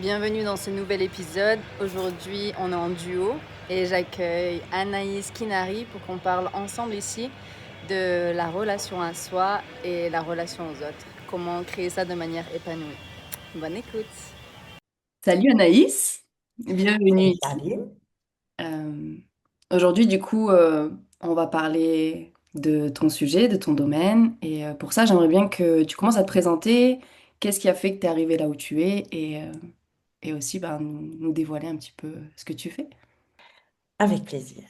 Bienvenue dans ce nouvel épisode. Aujourd'hui, on est en duo et j'accueille Anaïs Kinari pour qu'on parle ensemble ici de la relation à soi et la relation aux autres. Comment créer ça de manière épanouie. Bonne écoute. Salut Anaïs, bienvenue Salut ici. Charline. Euh, Aujourd'hui, on va parler de ton sujet, de ton domaine. Et pour ça, j'aimerais bien que tu commences à te présenter. Qu'est-ce qui a fait que tu es arrivé là où tu es et aussi nous dévoiler un petit peu ce que tu fais. Avec plaisir.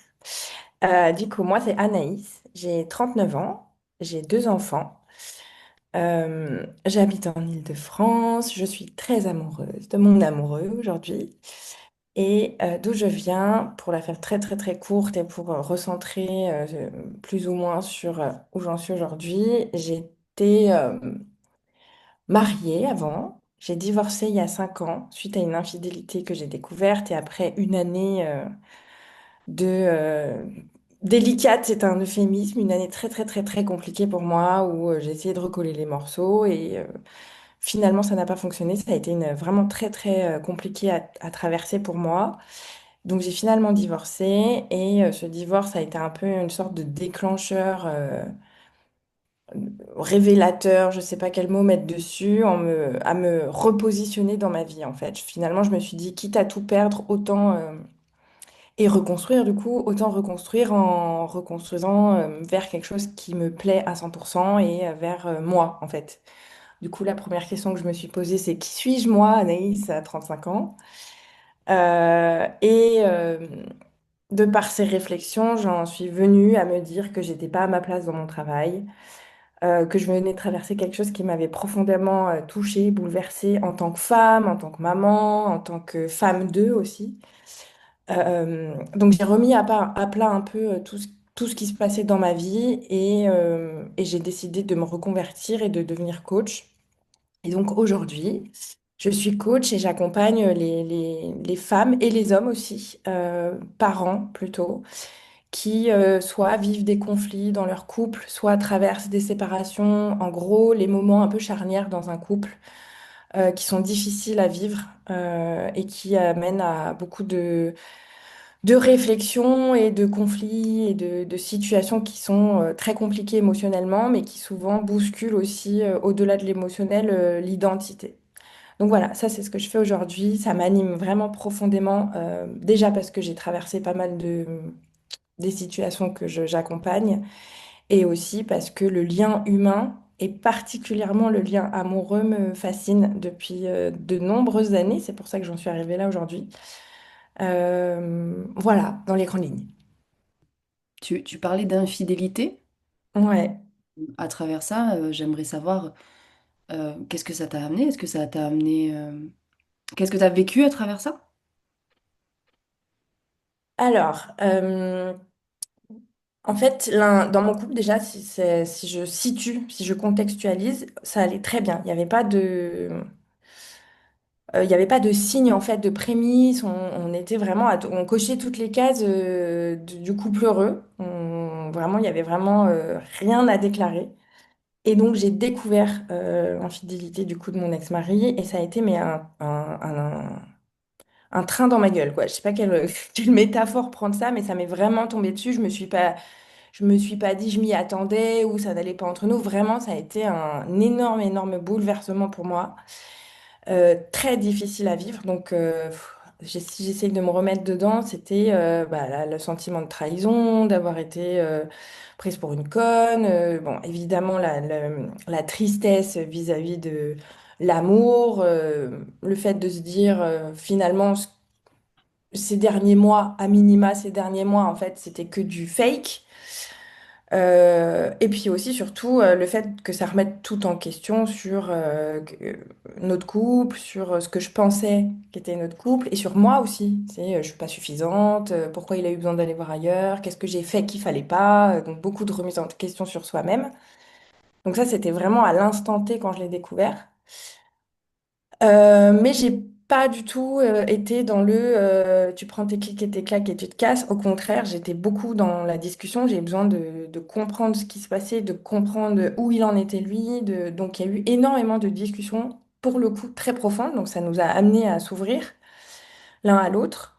Moi, c'est Anaïs. J'ai 39 ans. J'ai deux enfants. J'habite en Île-de-France. Je suis très amoureuse de mon amoureux aujourd'hui. Et d'où je viens, pour la faire très très très courte et pour recentrer plus ou moins sur où j'en suis aujourd'hui, j'étais mariée avant. J'ai divorcé il y a 5 ans suite à une infidélité que j'ai découverte et après une année de délicate, c'est un euphémisme, une année très très très très compliquée pour moi où j'ai essayé de recoller les morceaux et finalement ça n'a pas fonctionné. Ça a été vraiment très très compliqué à traverser pour moi. Donc j'ai finalement divorcé et ce divorce a été un peu une sorte de déclencheur révélateur, je sais pas quel mot mettre dessus, à me repositionner dans ma vie en fait. Finalement je me suis dit quitte à tout perdre, autant et reconstruire, du coup, autant reconstruire en reconstruisant vers quelque chose qui me plaît à 100% et vers moi, en fait. Du coup, la première question que je me suis posée, c'est qui suis-je, moi, Anaïs, à 35 ans? De par ces réflexions, j'en suis venue à me dire que j'étais pas à ma place dans mon travail, que je venais de traverser quelque chose qui m'avait profondément touchée, bouleversée en tant que femme, en tant que maman, en tant que femme d'eux aussi. Donc j'ai remis à plat un peu tout ce qui se passait dans ma vie et j'ai décidé de me reconvertir et de devenir coach. Et donc aujourd'hui, je suis coach et j'accompagne les femmes et les hommes aussi, parents plutôt, qui soit vivent des conflits dans leur couple, soit traversent des séparations, en gros les moments un peu charnières dans un couple qui sont difficiles à vivre et qui amènent à beaucoup de réflexions et de conflits et de situations qui sont très compliquées émotionnellement, mais qui souvent bousculent aussi, au-delà de l'émotionnel, l'identité. Donc voilà, ça c'est ce que je fais aujourd'hui. Ça m'anime vraiment profondément, déjà parce que j'ai traversé pas mal des situations que j'accompagne, et aussi parce que le lien humain, et particulièrement le lien amoureux, me fascine depuis de nombreuses années. C'est pour ça que j'en suis arrivée là aujourd'hui. Voilà, dans les grandes lignes. Tu parlais d'infidélité. Ouais. À travers ça, j'aimerais savoir qu'est-ce que ça t'a amené? Est-ce que ça t'a amené... Qu'est-ce que tu as vécu à travers ça? Alors, en fait, dans mon couple, déjà, si je situe, si je contextualise, ça allait très bien. Il y avait pas de signe, en fait, de prémisse. On était vraiment, on cochait toutes les cases du couple heureux. Vraiment, il y avait vraiment rien à déclarer. Et donc, j'ai découvert l'infidélité du coup de mon ex-mari et ça a été mais un train dans ma gueule, quoi. Je sais pas quelle, quelle métaphore prendre ça, mais ça m'est vraiment tombé dessus. Je me suis pas dit, je m'y attendais ou ça n'allait pas entre nous. Vraiment, ça a été un énorme, énorme bouleversement pour moi. Très difficile à vivre. Donc, si j'essaye de me remettre dedans, c'était le sentiment de trahison, d'avoir été prise pour une conne. Bon, évidemment, la tristesse vis-à-vis de l'amour, le fait de se dire finalement ces derniers mois, à minima ces derniers mois, en fait, c'était que du fake. Et puis aussi, surtout, le fait que ça remette tout en question sur notre couple, sur ce que je pensais qu'était notre couple, et sur moi aussi. C'est, je suis pas suffisante, pourquoi il a eu besoin d'aller voir ailleurs, qu'est-ce que j'ai fait qu'il fallait pas. Donc beaucoup de remises en question sur soi-même. Donc ça, c'était vraiment à l'instant T quand je l'ai découvert. Mais j'ai pas du tout été dans le tu prends tes clics et tes claques et tu te casses. Au contraire, j'étais beaucoup dans la discussion. J'ai besoin de comprendre ce qui se passait, de comprendre où il en était lui. Donc il y a eu énormément de discussions pour le coup, très profondes. Donc, ça nous a amenés à s'ouvrir l'un à l'autre.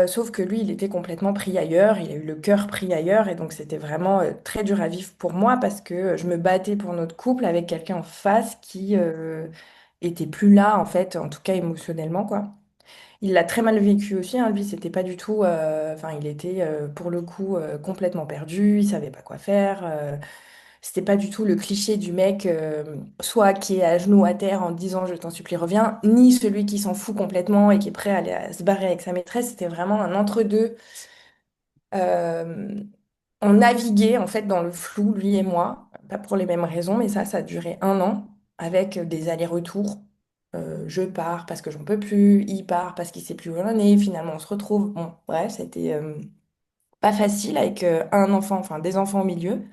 Sauf que lui, il était complètement pris ailleurs, il a eu le cœur pris ailleurs, et donc c'était vraiment très dur à vivre pour moi parce que je me battais pour notre couple avec quelqu'un en face qui était plus là, en fait, en tout cas émotionnellement, quoi. Il l'a très mal vécu aussi, hein, lui, c'était pas du tout. Enfin, il était pour le coup complètement perdu, il savait pas quoi faire. C'était pas du tout le cliché du mec, soit qui est à genoux à terre en disant je t'en supplie, reviens, ni celui qui s'en fout complètement et qui est prêt à aller à se barrer avec sa maîtresse. C'était vraiment un entre-deux. Euh, on naviguait en fait dans le flou, lui et moi, pas pour les mêmes raisons, mais ça a duré 1 an avec des allers-retours. Je pars parce que j'en peux plus, il part parce qu'il sait plus où on en est, finalement on se retrouve. Bon, bref, c'était pas facile avec un enfant, enfin des enfants au milieu,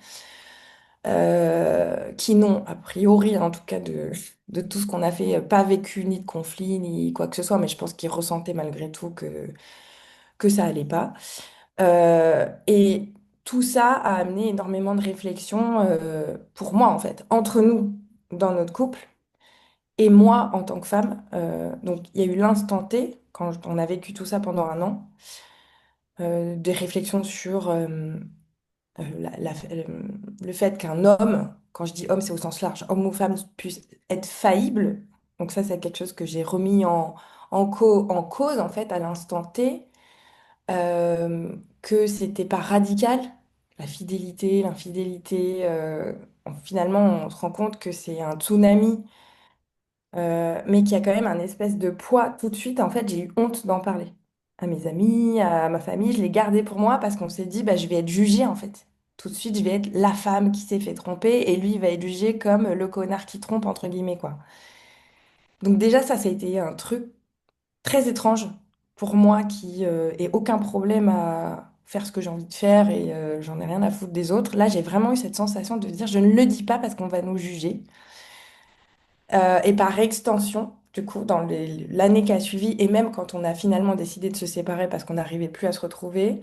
qui n'ont, a priori, en tout cas de tout ce qu'on a fait, pas vécu ni de conflit, ni quoi que ce soit, mais je pense qu'ils ressentaient malgré tout que ça allait pas. Et tout ça a amené énormément de réflexions pour moi, en fait, entre nous, dans notre couple, et moi, en tant que femme. Donc, il y a eu l'instant T, quand on a vécu tout ça pendant 1 an, des réflexions sur le fait qu'un homme, quand je dis homme, c'est au sens large, homme ou femme, puisse être faillible. Donc, ça, c'est quelque chose que j'ai remis en cause, en fait, à l'instant T, que c'était pas radical, la fidélité, l'infidélité. Finalement, on se rend compte que c'est un tsunami, mais qu'il y a quand même un espèce de poids. Tout de suite, en fait, j'ai eu honte d'en parler. À mes amis, à ma famille, je l'ai gardé pour moi parce qu'on s'est dit, bah, je vais être jugée, en fait. Tout de suite, je vais être la femme qui s'est fait tromper et lui, il va être jugé comme le connard qui trompe, entre guillemets, quoi. Donc déjà, ça a été un truc très étrange pour moi qui ai aucun problème à faire ce que j'ai envie de faire et j'en ai rien à foutre des autres. Là, j'ai vraiment eu cette sensation de dire je ne le dis pas parce qu'on va nous juger. Et par extension, du coup, dans l'année qui a suivi et même quand on a finalement décidé de se séparer parce qu'on n'arrivait plus à se retrouver,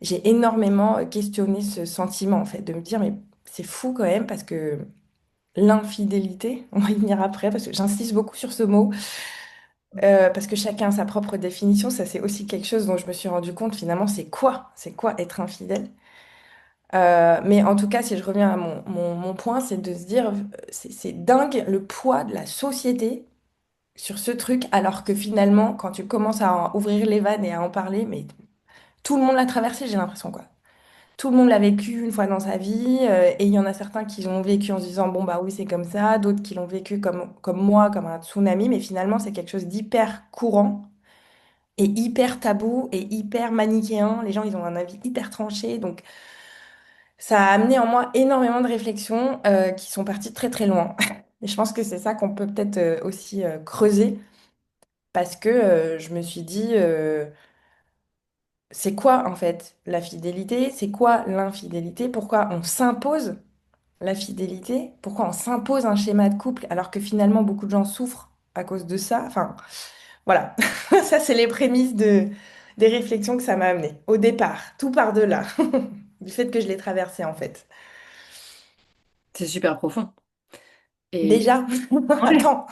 j'ai énormément questionné ce sentiment en fait, de me dire mais c'est fou quand même parce que l'infidélité, on va y venir après parce que j'insiste beaucoup sur ce mot. Parce que chacun a sa propre définition, ça c'est aussi quelque chose dont je me suis rendu compte finalement, c'est quoi être infidèle? Mais en tout cas, si je reviens à mon point, c'est de se dire, c'est dingue le poids de la société sur ce truc, alors que finalement, quand tu commences à ouvrir les vannes et à en parler, mais tout le monde l'a traversé, j'ai l'impression, quoi. Tout le monde l'a vécu une fois dans sa vie, et il y en a certains qui l'ont vécu en se disant, bon bah oui, c'est comme ça, d'autres qui l'ont vécu comme moi, comme un tsunami, mais finalement, c'est quelque chose d'hyper courant et hyper tabou et hyper manichéen. Les gens, ils ont un avis hyper tranché. Donc, ça a amené en moi énormément de réflexions qui sont parties très, très loin. Et je pense que c'est ça qu'on peut peut-être aussi creuser parce que je me suis dit, c'est quoi en fait la fidélité? C'est quoi l'infidélité? Pourquoi on s'impose la fidélité? Pourquoi on s'impose un schéma de couple alors que finalement beaucoup de gens souffrent à cause de ça? Enfin, voilà, ça c'est les prémices des réflexions que ça m'a amené au départ, tout part de là, du fait que je l'ai traversé en fait. C'est super profond. Et, Déjà, ouais. attends,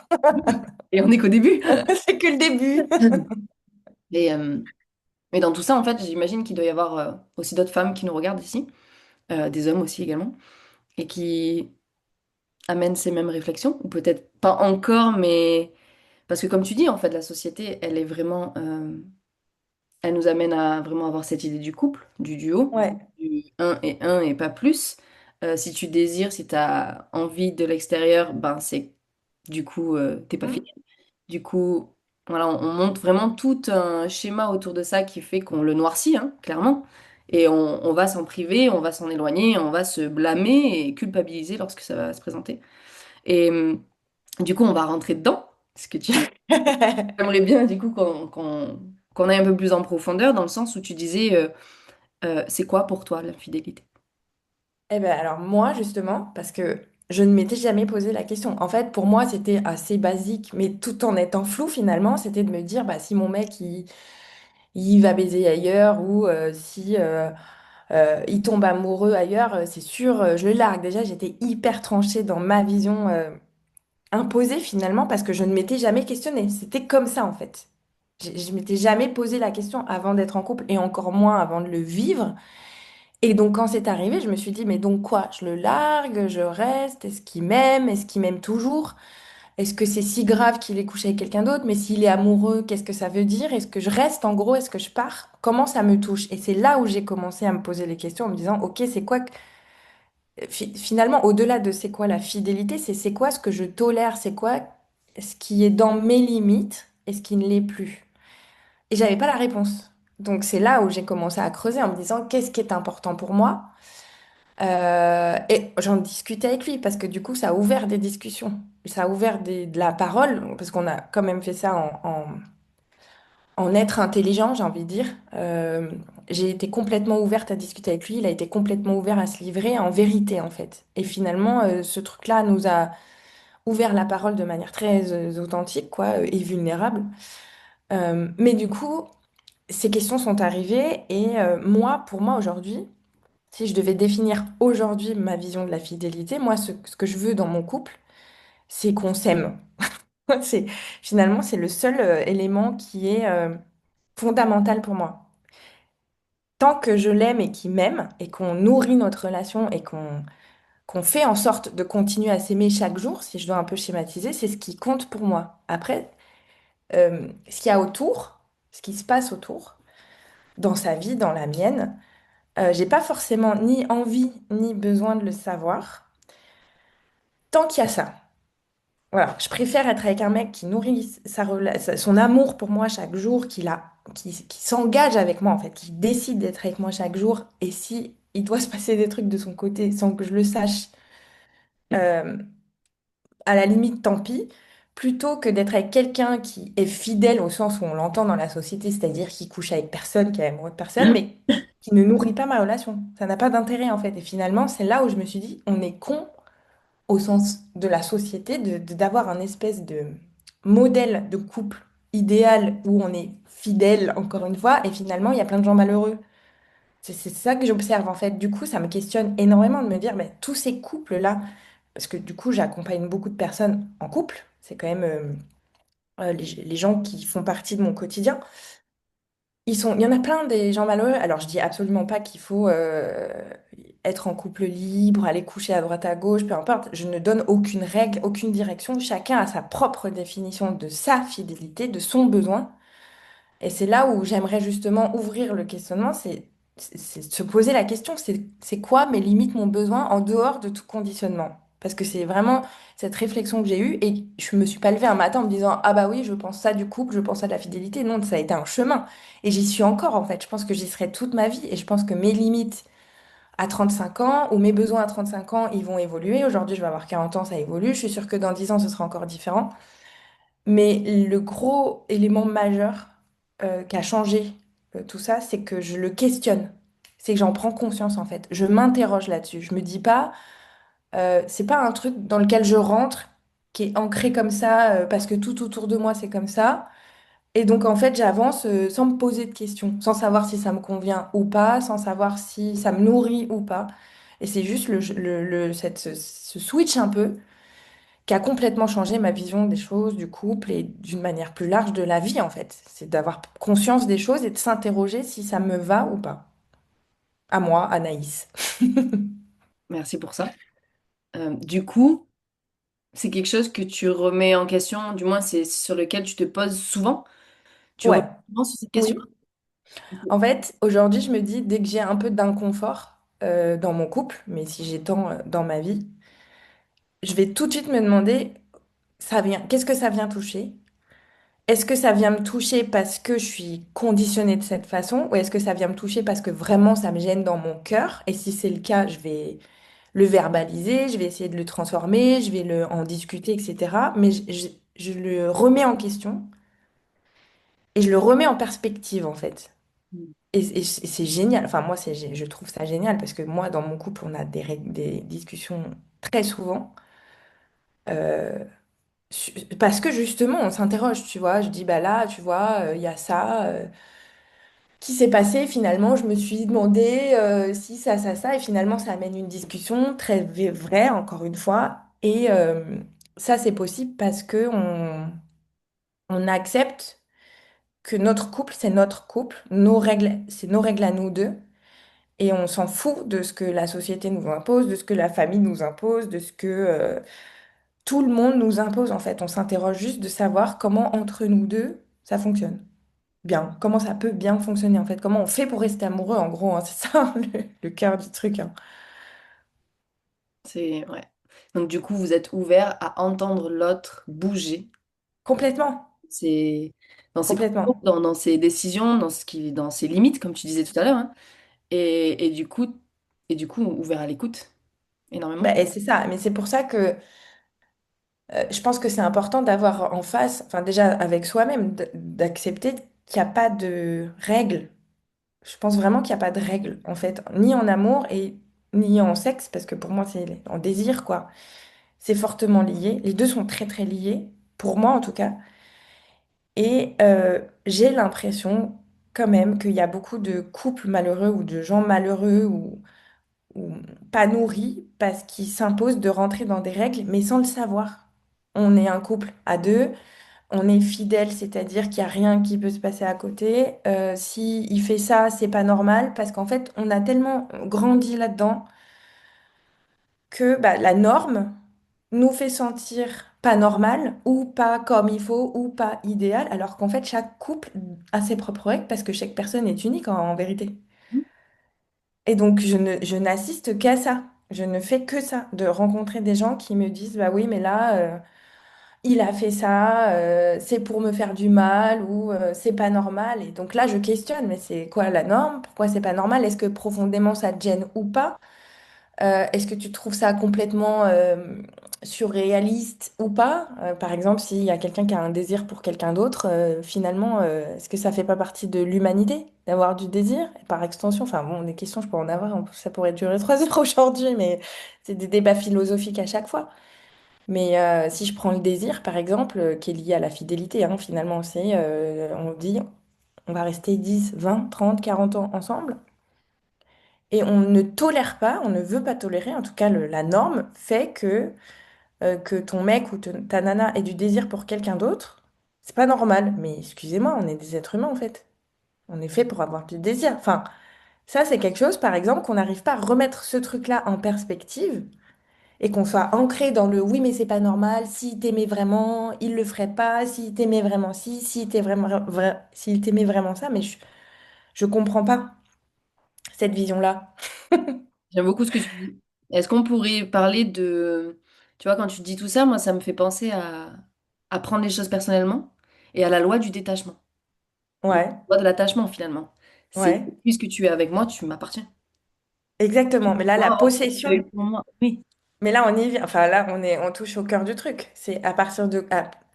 Et on est qu'au début. c'est que le début. Et, mais dans tout ça, en fait, j'imagine qu'il doit y avoir aussi d'autres femmes qui nous regardent ici, des hommes aussi également, et qui amènent ces mêmes réflexions, ou peut-être pas encore, mais parce que comme tu dis, en fait, la société, elle est vraiment, elle nous amène à vraiment avoir cette idée du couple, du duo, Ouais. du un et pas plus. Si tu désires, si tu as envie de l'extérieur, ben c'est du coup, t'es pas Mm. fidèle. Du coup, voilà, on monte vraiment tout un schéma autour de ça qui fait qu'on le noircit, hein, clairement. Et on va s'en priver, on va s'en éloigner, on va se blâmer et culpabiliser lorsque ça va se présenter. Et du coup, on va rentrer dedans, ce que tu aimerais bien, du coup, qu'on aille un peu plus en profondeur, dans le sens où tu disais, c'est quoi pour toi l'infidélité? Eh ben alors moi justement, parce que je ne m'étais jamais posé la question. En fait, pour moi, c'était assez basique, mais tout en étant flou finalement, c'était de me dire, bah si mon mec il va baiser ailleurs ou si il tombe amoureux ailleurs, c'est sûr, je le largue. Déjà, j'étais hyper tranchée dans ma vision imposé finalement parce que je ne m'étais jamais questionnée. C'était comme ça en fait. Je m'étais jamais posé la question avant d'être en couple et encore moins avant de le vivre. Et donc quand c'est arrivé, je me suis dit, mais donc quoi? Je le largue, je reste, est-ce qu'il m'aime? Est-ce qu'il m'aime toujours? Est-ce que c'est si grave qu'il ait couché avec quelqu'un d'autre? Mais s'il est amoureux, qu'est-ce que ça veut dire? Est-ce que je reste en gros? Est-ce que je pars? Comment ça me touche? Et c'est là où j'ai commencé à me poser les questions en me disant, ok, c'est quoi finalement, au-delà de c'est quoi la fidélité, c'est quoi ce que je tolère, c'est quoi ce qui est dans mes limites et ce qui ne l'est plus. Et j'avais pas la réponse. Donc c'est là où j'ai commencé à creuser en me disant qu'est-ce qui est important pour moi. Et j'en discutais avec lui parce que du coup ça a ouvert des discussions, ça a ouvert de la parole parce qu'on a quand même fait ça en être intelligent, j'ai envie de dire. J'ai été complètement ouverte à discuter avec lui, il a été complètement ouvert à se livrer en vérité en fait. Et finalement, ce truc-là nous a ouvert la parole de manière très authentique, quoi, et vulnérable. Mais du coup, ces questions sont arrivées et moi, pour moi aujourd'hui, si je devais définir aujourd'hui ma vision de la fidélité, moi, ce que je veux dans mon couple, c'est qu'on s'aime. C'est, finalement, c'est le seul élément qui est fondamental pour moi. Tant que je l'aime et qu'il m'aime et qu'on nourrit notre relation et qu'on fait en sorte de continuer à s'aimer chaque jour, si je dois un peu schématiser, c'est ce qui compte pour moi. Après, ce qu'il y a autour, ce qui se passe autour, dans sa vie, dans la mienne, j'ai pas forcément ni envie ni besoin de le savoir tant qu'il y a ça. Voilà, je préfère être avec un mec qui nourrit son amour pour moi chaque jour, qui s'engage avec moi en fait, qui décide d'être avec moi chaque jour. Et si il doit se passer des trucs de son côté sans que je le sache, euh, à la limite, tant pis, plutôt que d'être avec quelqu'un qui est fidèle au sens où on l'entend dans la société, c'est-à-dire qui couche avec personne, qui est amoureux de personne, mais qui ne nourrit pas ma relation. Ça n'a pas d'intérêt en fait. Et finalement, c'est là où je me suis dit, on est con au sens de la société, d'avoir un espèce de modèle de couple idéal où on est fidèle, encore une fois, et finalement, il y a plein de gens malheureux. C'est ça que j'observe en fait. Du coup, ça me questionne énormément de me dire, mais tous ces couples-là, parce que du coup, j'accompagne beaucoup de personnes en couple, c'est quand même les gens qui font partie de mon quotidien. Il y en a plein des gens malheureux. Alors, je dis absolument pas qu'il faut être en couple libre, aller coucher à droite à gauche, peu importe. Je ne donne aucune règle, aucune direction. Chacun a sa propre définition de sa fidélité, de son besoin. Et c'est là où j'aimerais justement ouvrir le questionnement, c'est se poser la question, c'est quoi mes limites, mon besoin en dehors de tout conditionnement? Parce que c'est vraiment cette réflexion que j'ai eue et je me suis pas levée un matin en me disant, ah bah oui, je pense ça du couple, je pense ça de la fidélité. Non, ça a été un chemin. Et j'y suis encore en fait. Je pense que j'y serai toute ma vie et je pense que mes limites à 35 ans ou mes besoins à 35 ans, ils vont évoluer. Aujourd'hui, je vais avoir 40 ans, ça évolue. Je suis sûre que dans 10 ans, ce sera encore différent. Mais le gros élément majeur qui a changé tout ça, c'est que je le questionne. C'est que j'en prends conscience en fait. Je m'interroge là-dessus. Je me dis pas, c'est pas un truc dans lequel je rentre, qui est ancré comme ça, parce que tout autour de moi c'est comme ça. Et donc en fait, j'avance sans me poser de questions, sans savoir si ça me convient ou pas, sans savoir si ça me nourrit ou pas. Et c'est juste ce switch un peu qui a complètement changé ma vision des choses, du couple et d'une manière plus large de la vie en fait. C'est d'avoir conscience des choses et de s'interroger si ça me va ou pas. À moi, Anaïs. Merci pour ça. Du coup, c'est quelque chose que tu remets en question, du moins c'est sur lequel tu te poses souvent. Tu reviens Ouais, souvent sur cette question? oui. En fait, aujourd'hui, je me dis, dès que j'ai un peu d'inconfort dans mon couple, mais si j'ai tant dans ma vie, je vais tout de suite me demander, qu'est-ce que ça vient toucher? Est-ce que ça vient me toucher parce que je suis conditionnée de cette façon ou est-ce que ça vient me toucher parce que vraiment ça me gêne dans mon cœur? Et si c'est le cas, je vais le verbaliser, je vais essayer de le transformer, je vais en discuter, etc. Mais je le remets en question et je le remets en perspective en fait. Et c'est génial. Enfin, moi, je trouve ça génial parce que moi, dans mon couple, on a des discussions très souvent. euh, Parce que justement, on s'interroge, tu vois. Je dis, bah là, tu vois, il y a ça. Qui s'est passé finalement? Je me suis demandé si ça. Et finalement, ça amène une discussion très vraie, encore une fois. Et ça, c'est possible parce que on accepte que notre couple, c'est notre couple, nos règles, c'est nos règles à nous deux, et on s'en fout de ce que la société nous impose, de ce que la famille nous impose, de ce que tout le monde nous impose, en fait. On s'interroge juste de savoir comment entre nous deux, ça fonctionne bien, comment ça peut bien fonctionner, en fait, comment on fait pour rester amoureux, en gros, hein, c'est ça le cœur du truc, hein. C'est ouais. Donc du coup, vous êtes ouvert à entendre l'autre bouger. Complètement, C'est dans ses propos, complètement. dans ses décisions, dans ses limites, comme tu disais tout à l'heure, hein. Et du coup, ouvert à l'écoute, Bah, énormément. et c'est ça, mais c'est pour ça que je pense que c'est important d'avoir en face, enfin déjà avec soi-même, d'accepter qu'il n'y a pas de règles. Je pense vraiment qu'il n'y a pas de règles, en fait, ni en amour et ni en sexe, parce que pour moi, c'est en désir, quoi. C'est fortement lié. Les deux sont très, très liés, pour moi en tout cas. Et j'ai l'impression quand même qu'il y a beaucoup de couples malheureux ou de gens malheureux ou pas nourris parce qu'ils s'imposent de rentrer dans des règles, mais sans le savoir. On est un couple à deux. On est fidèle, c'est-à-dire qu'il n'y a rien qui peut se passer à côté. Si il fait ça, c'est pas normal parce qu'en fait, on a tellement grandi là-dedans que bah, la norme nous fait sentir pas normal ou pas comme il faut ou pas idéal, alors qu'en fait, chaque couple a ses propres règles parce que chaque personne est unique en vérité. Et donc, je n'assiste qu'à ça. Je ne fais que ça, de rencontrer des gens qui me disent, bah oui, mais là, il a fait ça, c'est pour me faire du mal ou c'est pas normal. Et donc là, je questionne, mais c'est quoi la norme? Pourquoi c'est pas normal? Est-ce que profondément ça te gêne ou pas? Est-ce que tu trouves ça complètement surréaliste ou pas? Par exemple, s'il y a quelqu'un qui a un désir pour quelqu'un d'autre, finalement, est-ce que ça fait pas partie de l'humanité d'avoir du désir? Et par extension, enfin bon, des questions, je peux en avoir, ça pourrait durer 3 heures aujourd'hui, mais c'est des débats philosophiques à chaque fois. Mais si je prends le désir, par exemple, qui est lié à la fidélité, hein, finalement, c'est, on dit, on va rester 10, 20, 30, 40 ans ensemble. Et on ne tolère pas, on ne veut pas tolérer, en tout cas la norme fait que ton mec ou ta nana ait du désir pour quelqu'un d'autre. C'est pas normal. Mais excusez-moi, on est des êtres humains en fait. On est fait pour avoir du désir. Enfin, ça c'est quelque chose, par exemple, qu'on n'arrive pas à remettre ce truc-là en perspective et qu'on soit ancré dans le oui mais c'est pas normal, s'il t'aimait vraiment, il le ferait pas, s'il t'aimait vraiment si, s'il t'aimait vraiment ça, mais je comprends pas cette vision-là. J'aime beaucoup ce que tu dis. Est-ce qu'on pourrait parler de... Tu vois, quand tu dis tout ça, moi, ça me fait penser à prendre les choses personnellement et à la loi du détachement. La Ouais, loi de l'attachement, finalement. C'est ouais, puisque tu es avec moi, tu m'appartiens. exactement. Mais là, la Moi, possession, pour moi, oui. mais là, on y vient. Enfin, là, on touche au cœur du truc. C'est à partir de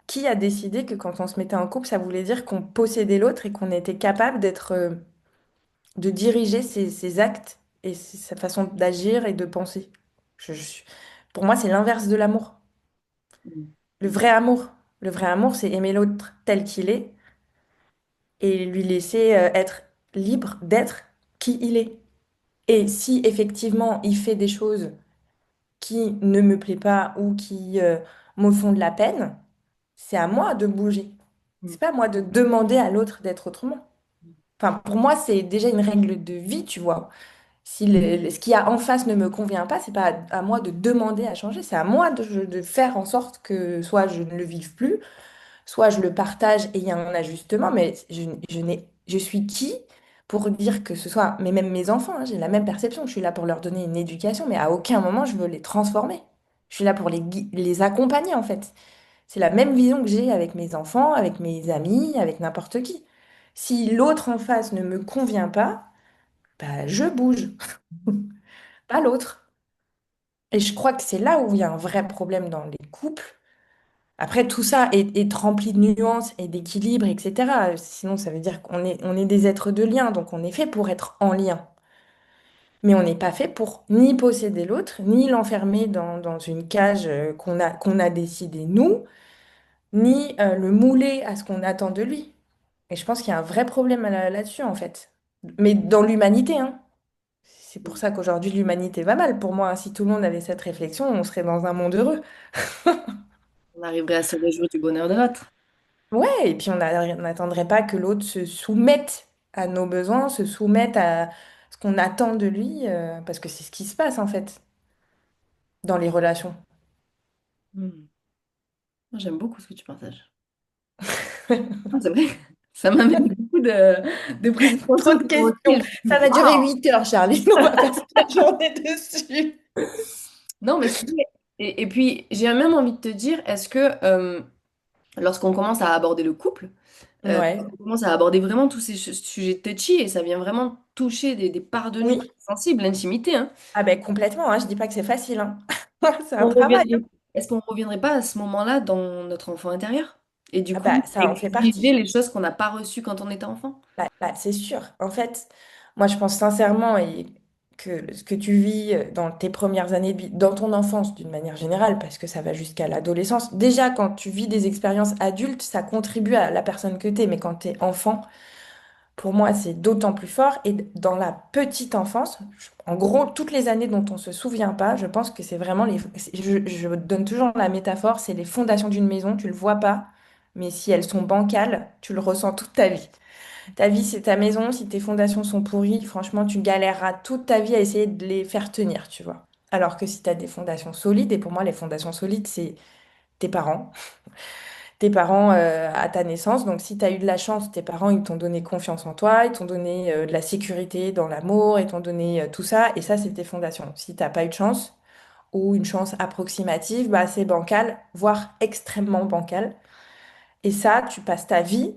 qui a décidé que quand on se mettait en couple, ça voulait dire qu'on possédait l'autre et qu'on était capable de diriger ses actes et sa façon d'agir et de penser. Pour moi, c'est l'inverse de l'amour. Mm. Le vrai amour. Le vrai amour, c'est aimer l'autre tel qu'il est et lui laisser être libre d'être qui il est. Et si effectivement il fait des choses qui ne me plaît pas ou qui me font de la peine, c'est à moi de bouger. Mm. C'est pas à moi de demander à l'autre d'être autrement. Enfin, pour moi, c'est déjà une règle de vie, tu vois. Si ce qu'il y a en face ne me convient pas, c'est pas à moi de demander à changer, c'est à moi de faire en sorte que soit je ne le vive plus, soit je le partage et il y a un ajustement, mais je suis qui pour dire que ce soit, mais même mes enfants, hein, j'ai la même perception, je suis là pour leur donner une éducation, mais à aucun moment je veux les transformer. Je suis là pour les accompagner en fait. C'est la même vision que j'ai avec mes enfants, avec mes amis, avec n'importe qui. Si l'autre en face ne me convient pas, bah, je bouge, pas l'autre. Et je crois que c'est là où il y a un vrai problème dans les couples. Après, tout ça est rempli de nuances et d'équilibre, etc. Sinon, ça veut dire on est des êtres de lien, donc on est fait pour être en lien. Mais on n'est pas fait pour ni posséder l'autre, ni l'enfermer dans une cage qu'on a décidé nous, ni le mouler à ce qu'on attend de lui. Et je pense qu'il y a un vrai problème là-dessus, en fait. Mais dans l'humanité, hein. C'est pour ça qu'aujourd'hui, l'humanité va mal. Pour moi, si tout le monde avait cette réflexion, on serait dans un monde heureux. On arriverait à se réjouir du bonheur de l'autre. Ouais, et puis on n'attendrait pas que l'autre se soumette à nos besoins, se soumette à ce qu'on attend de lui, parce que c'est ce qui se passe en fait dans les relations. Hmm. Moi, j'aime beaucoup ce que tu partages. Ah, c'est vrai, ça m'amène beaucoup de prises de Trop conscience de moi questions. aussi. Je me Ça dis, va durer waouh! 8 heures, Charlie. On va passer la journée dessus. Non, mais c'est vrai. Et puis, j'ai même envie de te dire, est-ce que lorsqu'on commence à aborder le couple, Ouais. on commence à aborder vraiment tous ces sujets touchy et ça vient vraiment toucher des parts de nous Oui. très sensibles, l'intimité, hein. Ah ben complètement, hein. Je dis pas que c'est facile, hein. C'est un On travail. reviendrait, est-ce qu'on ne reviendrait pas à ce moment-là dans notre enfant intérieur? Et du Ah coup, bah ça en fait exiger partie. les choses qu'on n'a pas reçues quand on était enfant? Bah, c'est sûr. En fait, moi je pense sincèrement que ce que tu vis dans tes premières années de vie, dans ton enfance d'une manière générale, parce que ça va jusqu'à l'adolescence, déjà quand tu vis des expériences adultes, ça contribue à la personne que tu es, mais quand tu es enfant, pour moi c'est d'autant plus fort. Et dans la petite enfance, en gros, toutes les années dont on se souvient pas, je pense que c'est vraiment je donne toujours la métaphore, c'est les fondations d'une maison, tu le vois pas, mais si elles sont bancales, tu le ressens toute ta vie. Ta vie, c'est ta maison. Si tes fondations sont pourries, franchement, tu galéreras toute ta vie à essayer de les faire tenir, tu vois. Alors que si tu as des fondations solides, et pour moi, les fondations solides, c'est tes parents. Tes parents à ta naissance. Donc, si tu as eu de la chance, tes parents, ils t'ont donné confiance en toi, ils t'ont donné de la sécurité dans l'amour, ils t'ont donné tout ça. Et ça, c'est tes fondations. Si t'as pas eu de chance, ou une chance approximative, bah, c'est bancal, voire extrêmement bancal. Et ça, tu passes ta vie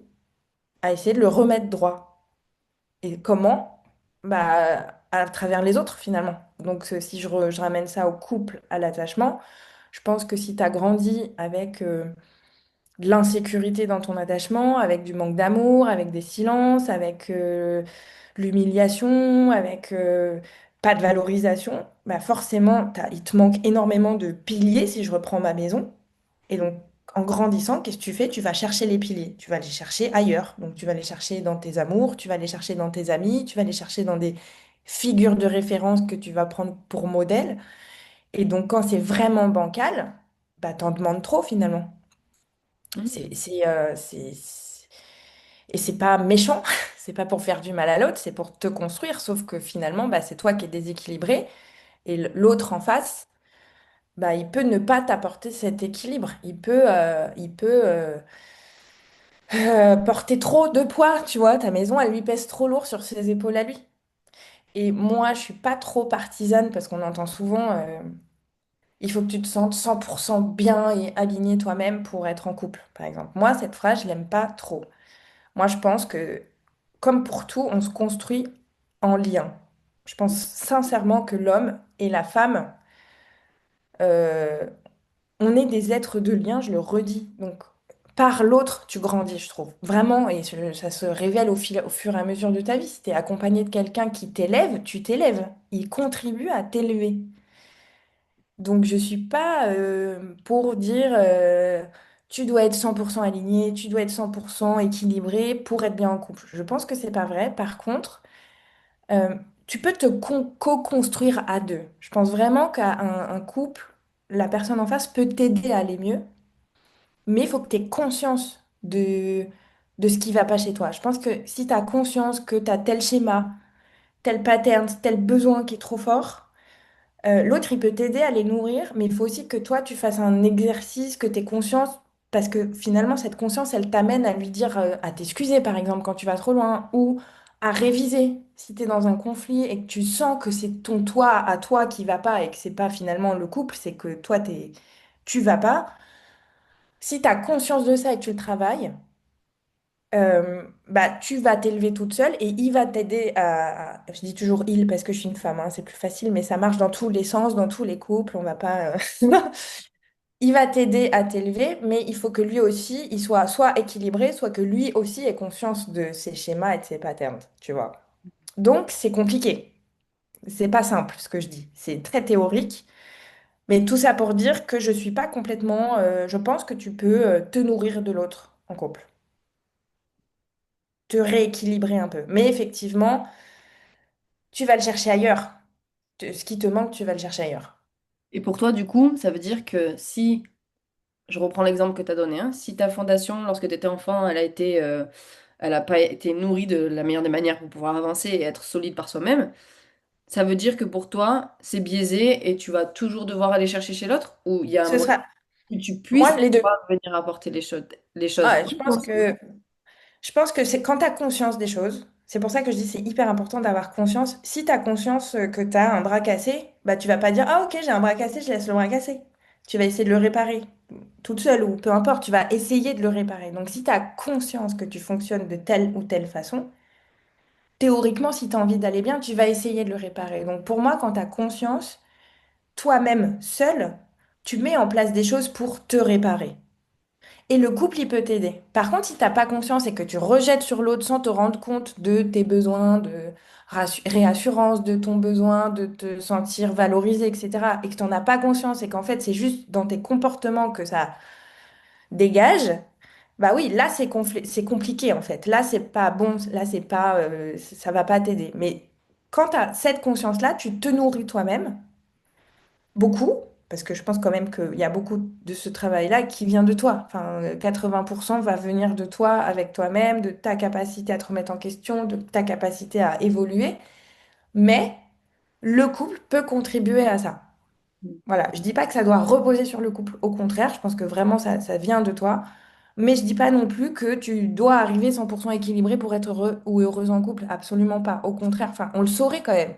à essayer de le remettre droit. Et comment? Bah, à travers les autres, finalement. Donc, si je ramène ça au couple, à l'attachement, je pense que si tu as grandi avec de l'insécurité dans ton attachement, avec du manque d'amour, avec des silences, avec l'humiliation, avec pas de valorisation, bah forcément, il te manque énormément de piliers, si je reprends ma maison. Et donc, en grandissant, qu'est-ce que tu fais? Tu vas chercher les piliers. Tu vas les chercher ailleurs. Donc, tu vas les chercher dans tes amours, tu vas les chercher dans tes amis, tu vas les chercher dans des figures de référence que tu vas prendre pour modèle. Et donc, quand c'est vraiment bancal, bah, t'en demandes trop finalement. Hmm. Et c'est pas méchant, c'est pas pour faire du mal à l'autre, c'est pour te construire. Sauf que finalement, bah, c'est toi qui es déséquilibré. Et l'autre en face, bah, il peut ne pas t'apporter cet équilibre. Il peut porter trop de poids, tu vois. Ta maison, elle lui pèse trop lourd sur ses épaules à lui. Et moi, je suis pas trop partisane parce qu'on entend souvent, il faut que tu te sentes 100% bien et aligné toi-même pour être en couple, par exemple. Moi, cette phrase, je l'aime pas trop. Moi, je pense que, comme pour tout, on se construit en lien. Je pense sincèrement que l'homme et la femme, euh, on est des êtres de lien, je le redis. Donc, par l'autre, tu grandis, je trouve. Vraiment, et ça se révèle au fur et à mesure de ta vie. Si tu es accompagné de quelqu'un qui t'élève, tu t'élèves. Il contribue à t'élever. Donc, je suis pas pour dire tu dois être 100% aligné, tu dois être 100% équilibré pour être bien en couple. Je pense que c'est pas vrai. Par contre, euh, tu peux te co-construire à deux. Je pense vraiment qu'à un couple, la personne en face peut t'aider à aller mieux. Mais il faut que tu aies conscience de ce qui va pas chez toi. Je pense que si tu as conscience que tu as tel schéma, tel pattern, tel besoin qui est trop fort, l'autre, il peut t'aider à les nourrir, mais il faut aussi que toi, tu fasses un exercice, que tu aies conscience, parce que finalement, cette conscience, elle t'amène à lui dire, à t'excuser, par exemple, quand tu vas trop loin, ou à réviser. Si tu es dans un conflit et que tu sens que c'est ton toi à toi qui va pas et que c'est pas finalement le couple, c'est que toi, tu vas pas. Si tu as conscience de ça et que tu le travailles, bah, tu vas t'élever toute seule et il va t'aider Je dis toujours il parce que je suis une femme, hein, c'est plus facile, mais ça marche dans tous les sens, dans tous les couples, on va pas... Il va t'aider à t'élever, mais il faut que lui aussi, il soit équilibré, soit que lui aussi ait conscience de ses schémas et de ses patterns, tu vois. Donc, c'est compliqué. C'est pas simple ce que je dis. C'est très théorique. Mais tout ça pour dire que je suis pas complètement. Je pense que tu peux te nourrir de l'autre en couple, te rééquilibrer un peu. Mais effectivement, tu vas le chercher ailleurs. Ce qui te manque, tu vas le chercher ailleurs. Et pour toi, du coup, ça veut dire que si je reprends l'exemple que tu as donné, hein. Si ta fondation, lorsque tu étais enfant, elle a pas été nourrie de la meilleure des manières pour pouvoir avancer et être solide par soi-même, ça veut dire que pour toi, c'est biaisé et tu vas toujours devoir aller chercher chez l'autre, ou il y a un Ce moyen sera, que tu moi, puisses les deux. venir apporter les choses Ouais, je pense que c'est quand tu as conscience des choses, c'est pour ça que je dis c'est hyper important d'avoir conscience. Si tu as conscience que tu as un bras cassé, bah tu vas pas dire ah ok j'ai un bras cassé, je laisse le bras cassé. Tu vas essayer de le réparer toute seule ou peu importe, tu vas essayer de le réparer. Donc si tu as conscience que tu fonctionnes de telle ou telle façon, théoriquement si tu as envie d'aller bien, tu vas essayer de le réparer. Donc pour moi quand tu as conscience, toi-même seul, tu mets en place des choses pour te réparer. Et le couple, il peut t'aider. Par contre, si t'as pas conscience et que tu rejettes sur l'autre sans te rendre compte de tes besoins de réassurance, de ton besoin de te sentir valorisé, etc., et que tu n'en as pas conscience et qu'en fait, c'est juste dans tes comportements que ça dégage, bah oui, là, c'est compliqué, en fait. Là, c'est pas bon, là, c'est pas, ça va pas t'aider. Mais quand tu as cette conscience-là, tu te nourris toi-même beaucoup, parce que je pense quand même qu'il y a beaucoup de ce travail-là qui vient de toi. Enfin, 80% va venir de toi, avec toi-même, de ta capacité à te remettre en question, de ta capacité à évoluer. Mais le couple peut contribuer à ça. Voilà, je dis pas que ça doit reposer sur le couple. Au contraire, je pense que vraiment ça vient de toi. Mais je dis pas non plus que tu dois arriver 100% équilibré pour être heureux ou heureuse en couple. Absolument pas. Au contraire, enfin, on le saurait quand même.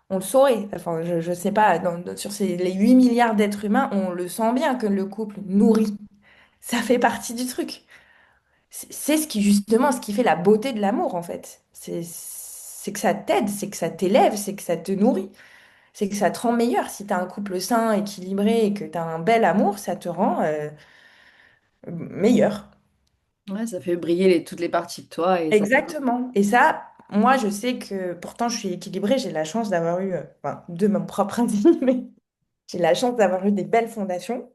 On le saurait. Enfin, je sais pas, sur les 8 milliards d'êtres humains, on le sent bien que le couple nourrit. Ça fait partie du truc. C'est ce qui, justement, ce qui fait la beauté de l'amour, en fait. C'est que ça t'aide, c'est que ça t'élève, c'est que ça te nourrit, c'est que ça te rend meilleur. Si tu as un couple sain, équilibré et que tu as un bel amour, ça te rend meilleur. Ouais, ça fait briller toutes les parties de toi et ça. Exactement. Et ça, moi, je sais que pourtant, je suis équilibrée. J'ai la chance d'avoir eu, enfin, de mon propre avis, mais j'ai la chance d'avoir eu des belles fondations.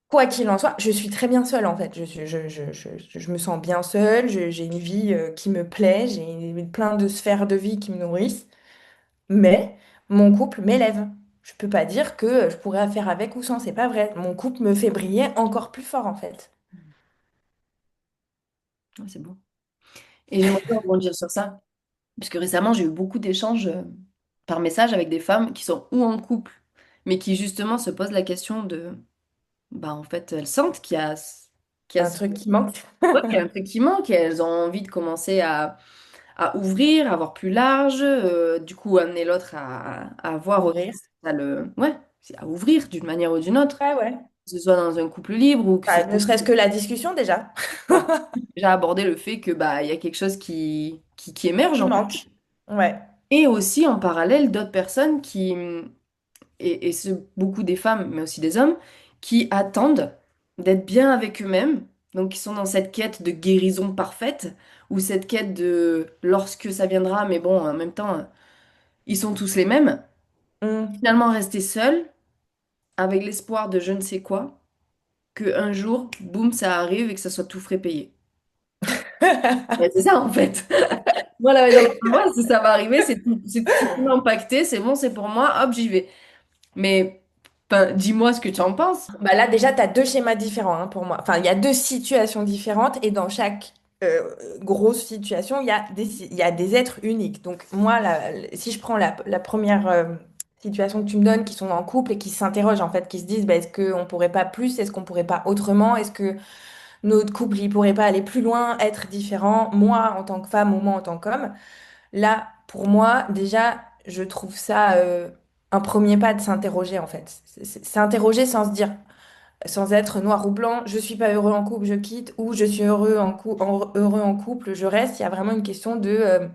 Quoi qu'il en soit, je suis très bien seule en fait. Je me sens bien seule, j'ai une vie qui me plaît, j'ai plein de sphères de vie qui me nourrissent, mais mon couple m'élève. Je peux pas dire que je pourrais faire avec ou sans, c'est pas vrai. Mon couple me fait briller encore plus fort en fait. Ouais, c'est bon. Et j'aimerais bien rebondir sur ça, puisque récemment, j'ai eu beaucoup d'échanges par message avec des femmes qui sont ou en couple, mais qui justement se posent la question de, bah en fait, elles sentent qu'il y a, Un truc qui manque. ouais, qu'il y a un truc qui manque et elles ont envie de commencer à ouvrir, à voir plus large, du coup amener l'autre à voir aussi Ouvrir. ouais, c'est à ouvrir d'une manière ou d'une autre, Ouais, ouais. que ce soit dans un couple libre ou que ce Bah, soit ne serait-ce que la discussion déjà, voilà, déjà aborder le fait que bah il y a quelque chose qui émerge qui en fait. manque. Ouais. Et aussi en parallèle d'autres personnes et beaucoup des femmes, mais aussi des hommes, qui attendent d'être bien avec eux-mêmes, donc qui sont dans cette quête de guérison parfaite, ou cette quête de lorsque ça viendra, mais bon, en même temps, ils sont tous les mêmes. Mm. Finalement, rester seuls, avec l'espoir de je ne sais quoi, que un jour, boum, ça arrive et que ça soit tout frais payé. Ouais, c'est ça en fait. Voilà, mais donc pour moi, si ça va arriver, c'est tout impacté, c'est bon, c'est pour moi, hop, j'y vais. Mais ben, dis-moi ce que tu en penses. Bah là, déjà, tu as deux schémas différents hein, pour moi. Enfin, il y a deux situations différentes et dans chaque grosse situation, il y a des êtres uniques. Donc, moi, si je prends la première situation que tu me donnes, qui sont en couple et qui s'interrogent, en fait, qui se disent, bah, est-ce qu'on pourrait pas plus? Est-ce qu'on pourrait pas autrement? Est-ce que notre couple, il pourrait pas aller plus loin, être différent, moi en tant que femme ou moi en tant qu'homme? Là, pour moi, déjà, je trouve ça un premier pas de s'interroger, en fait. S'interroger sans se dire sans être noir ou blanc, je suis pas heureux en couple, je quitte, ou je suis heureux en couple, je reste. Il y a vraiment une question de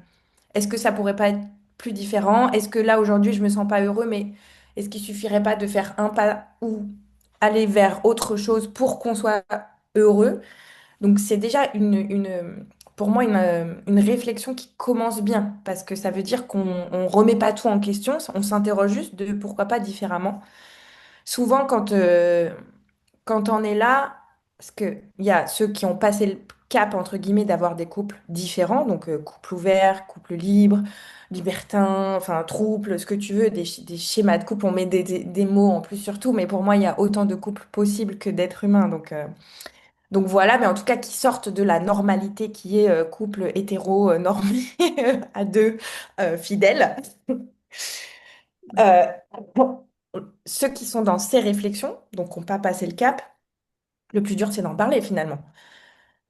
est-ce que ça pourrait pas être plus différent? Est-ce que là aujourd'hui je me sens pas heureux, mais est-ce qu'il suffirait pas de faire un pas ou aller vers autre chose pour qu'on soit heureux? Donc c'est déjà pour moi une réflexion qui commence bien, parce que ça veut dire qu'on remet pas tout en question, on s'interroge juste de pourquoi pas différemment. Souvent quand on est là, parce qu'il y a ceux qui ont passé, cap, entre guillemets, d'avoir des couples différents, donc couple ouvert, couple libre, libertin, enfin trouble, ce que tu veux, des schémas de couple, on met des mots en plus surtout, mais pour moi, il y a autant de couples possibles que d'êtres humains, donc voilà, mais en tout cas qui sortent de la normalité qui est couple hétéro normé à deux fidèles. Euh, bon, ceux qui sont dans ces réflexions, donc n'ont pas passé le cap, le plus dur c'est d'en parler finalement.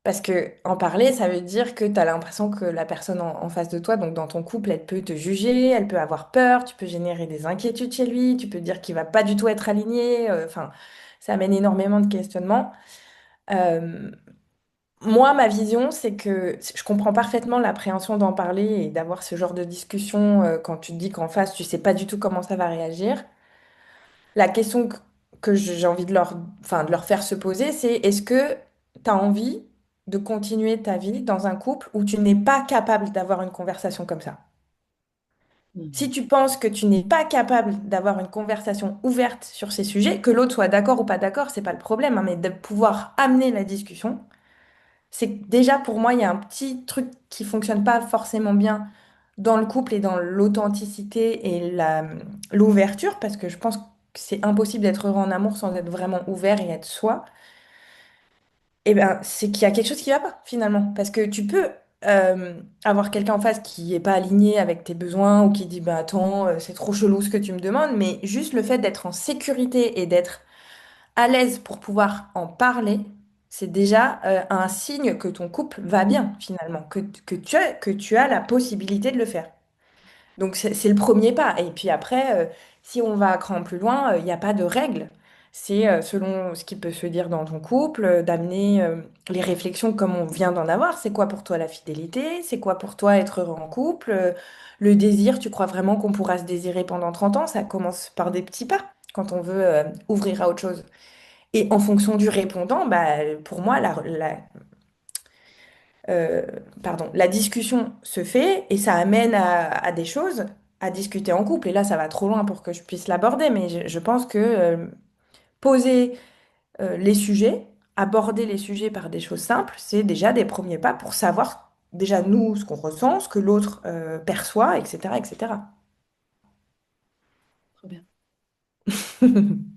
Parce que en parler, ça veut dire que tu as l'impression que la personne en face de toi, donc dans ton couple, elle peut te juger, elle peut avoir peur, tu peux générer des inquiétudes chez lui, tu peux dire qu'il va pas du tout être aligné, enfin, ça amène énormément de questionnements. Euh, Moi, ma vision, c'est que je comprends parfaitement l'appréhension d'en parler et d'avoir ce genre de discussion quand tu te dis qu'en face, tu sais pas du tout comment ça va réagir. La question que j'ai envie enfin, de leur faire se poser, c'est est-ce que tu as envie de continuer ta vie dans un couple où tu n'es pas capable d'avoir une conversation comme ça? Si Mhm. tu penses que tu n'es pas capable d'avoir une conversation ouverte sur ces sujets, que l'autre soit d'accord ou pas d'accord, c'est pas le problème, hein, mais de pouvoir amener la discussion. C'est que déjà pour moi, il y a un petit truc qui fonctionne pas forcément bien dans le couple et dans l'authenticité et l'ouverture, parce que je pense que c'est impossible d'être heureux en amour sans être vraiment ouvert et être soi. Et ben, c'est qu'il y a quelque chose qui va pas finalement, parce que tu peux avoir quelqu'un en face qui est pas aligné avec tes besoins ou qui dit bah attends, c'est trop chelou ce que tu me demandes, mais juste le fait d'être en sécurité et d'être à l'aise pour pouvoir en parler, c'est déjà un signe que ton couple va bien finalement, que tu as la possibilité de le faire. Donc c'est le premier pas. Et puis après, si on va un cran plus loin, il n'y a pas de règle. C'est selon ce qui peut se dire dans ton couple, d'amener les réflexions comme on vient d'en avoir. C'est quoi pour toi la fidélité? C'est quoi pour toi être heureux en couple? Le désir, tu crois vraiment qu'on pourra se désirer pendant 30 ans? Ça commence par des petits pas quand on veut ouvrir à autre chose. Et en fonction du répondant, bah, pour moi, euh, la discussion se fait et ça amène à des choses à discuter en couple. Et là, ça va trop loin pour que je puisse l'aborder, mais je pense que poser les sujets, aborder les sujets par des choses simples, c'est déjà des premiers pas pour savoir déjà nous ce qu'on ressent, ce que l'autre perçoit, etc., etc. Trop bien.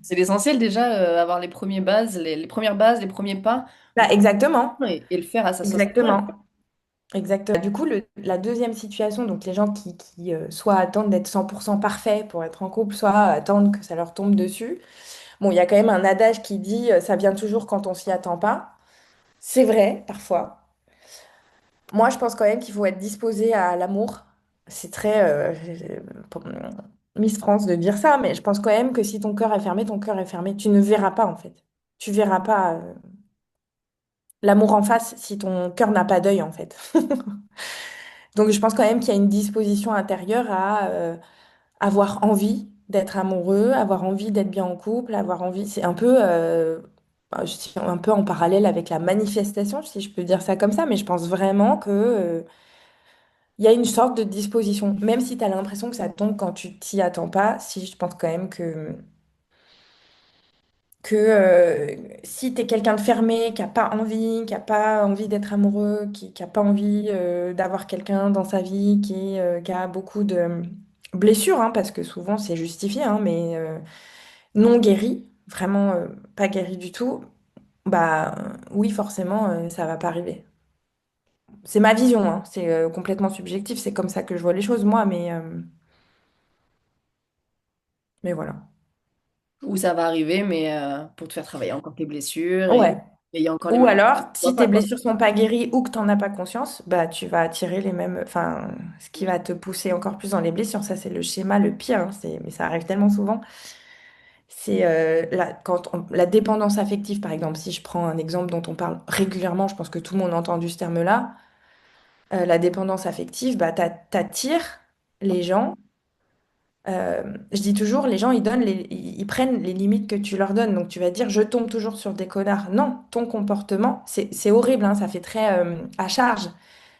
C'est l'essentiel déjà, avoir les premières bases, les premières bases, les premiers pas Bah, pour exactement, et le faire à sa sauce. exactement. Exactement. Du coup, la deuxième situation, donc les gens qui soit attendent d'être 100% parfaits pour être en couple, soit attendent que ça leur tombe dessus. Bon, il y a quand même un adage qui dit ça vient toujours quand on s'y attend pas. C'est vrai, parfois. Moi, je pense quand même qu'il faut être disposé à l'amour. C'est très pour- Miss France de dire ça, mais je pense quand même que si ton cœur est fermé, ton cœur est fermé. Tu ne verras pas, en fait. Tu verras pas l'amour en face si ton cœur n'a pas d'œil, en fait. Donc, je pense quand même qu'il y a une disposition intérieure à avoir envie d'être amoureux, avoir envie d'être bien en couple, avoir envie. C'est un peu, je dis un peu en parallèle avec la manifestation, si je peux dire ça comme ça, mais je pense vraiment que, il y a une sorte de disposition, même si tu as l'impression que ça tombe quand tu t'y attends pas. Si je pense quand même que si tu es quelqu'un de fermé, qui a pas envie d'être amoureux, qui a pas envie d'avoir quelqu'un dans sa vie, qui a beaucoup de blessures, hein, parce que souvent c'est justifié, hein, mais non guéri, vraiment pas guéri du tout, bah oui, forcément, ça va pas arriver. C'est ma vision, hein, c'est complètement subjectif, c'est comme ça que je vois les choses, moi, mais voilà. Où ça va arriver, mais pour te faire travailler encore tes blessures et Ouais. payer encore les Ou mêmes. alors, Vois si tes pas quoi. blessures sont pas guéries ou que tu n'en as pas conscience, bah tu vas attirer les mêmes, enfin, ce qui va te pousser encore plus dans les blessures. Ça, c'est le schéma le pire, hein, mais ça arrive tellement souvent. C'est la dépendance affective, par exemple. Si je prends un exemple dont on parle régulièrement, je pense que tout le monde a entendu ce terme-là. La dépendance affective, bah, t'attires les gens. Je dis toujours, les gens, ils prennent les limites que tu leur donnes. Donc, tu vas dire, je tombe toujours sur des connards. Non, ton comportement, c'est horrible, hein, ça fait très à charge,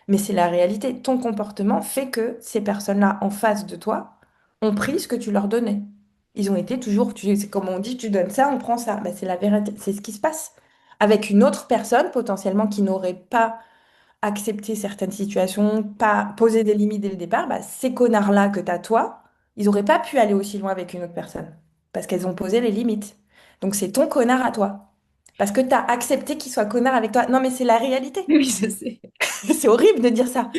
mais c'est la réalité. Ton comportement fait que ces personnes-là en face de toi ont pris ce que tu leur donnais. Ils ont été toujours, c'est comme on dit, tu donnes ça, on prend ça. Bah, c'est la vérité, c'est ce qui se passe. avec une autre personne potentiellement qui n'aurait pas accepté certaines situations, pas posé des limites dès le départ, bah, ces connards-là que tu as toi, ils n'auraient pas pu aller aussi loin avec une autre personne parce qu'elles ont posé les limites. Donc c'est ton connard à toi. Parce que tu as accepté qu'il soit connard avec toi. Non, mais c'est la réalité. Oui, je sais. C'est horrible de dire ça.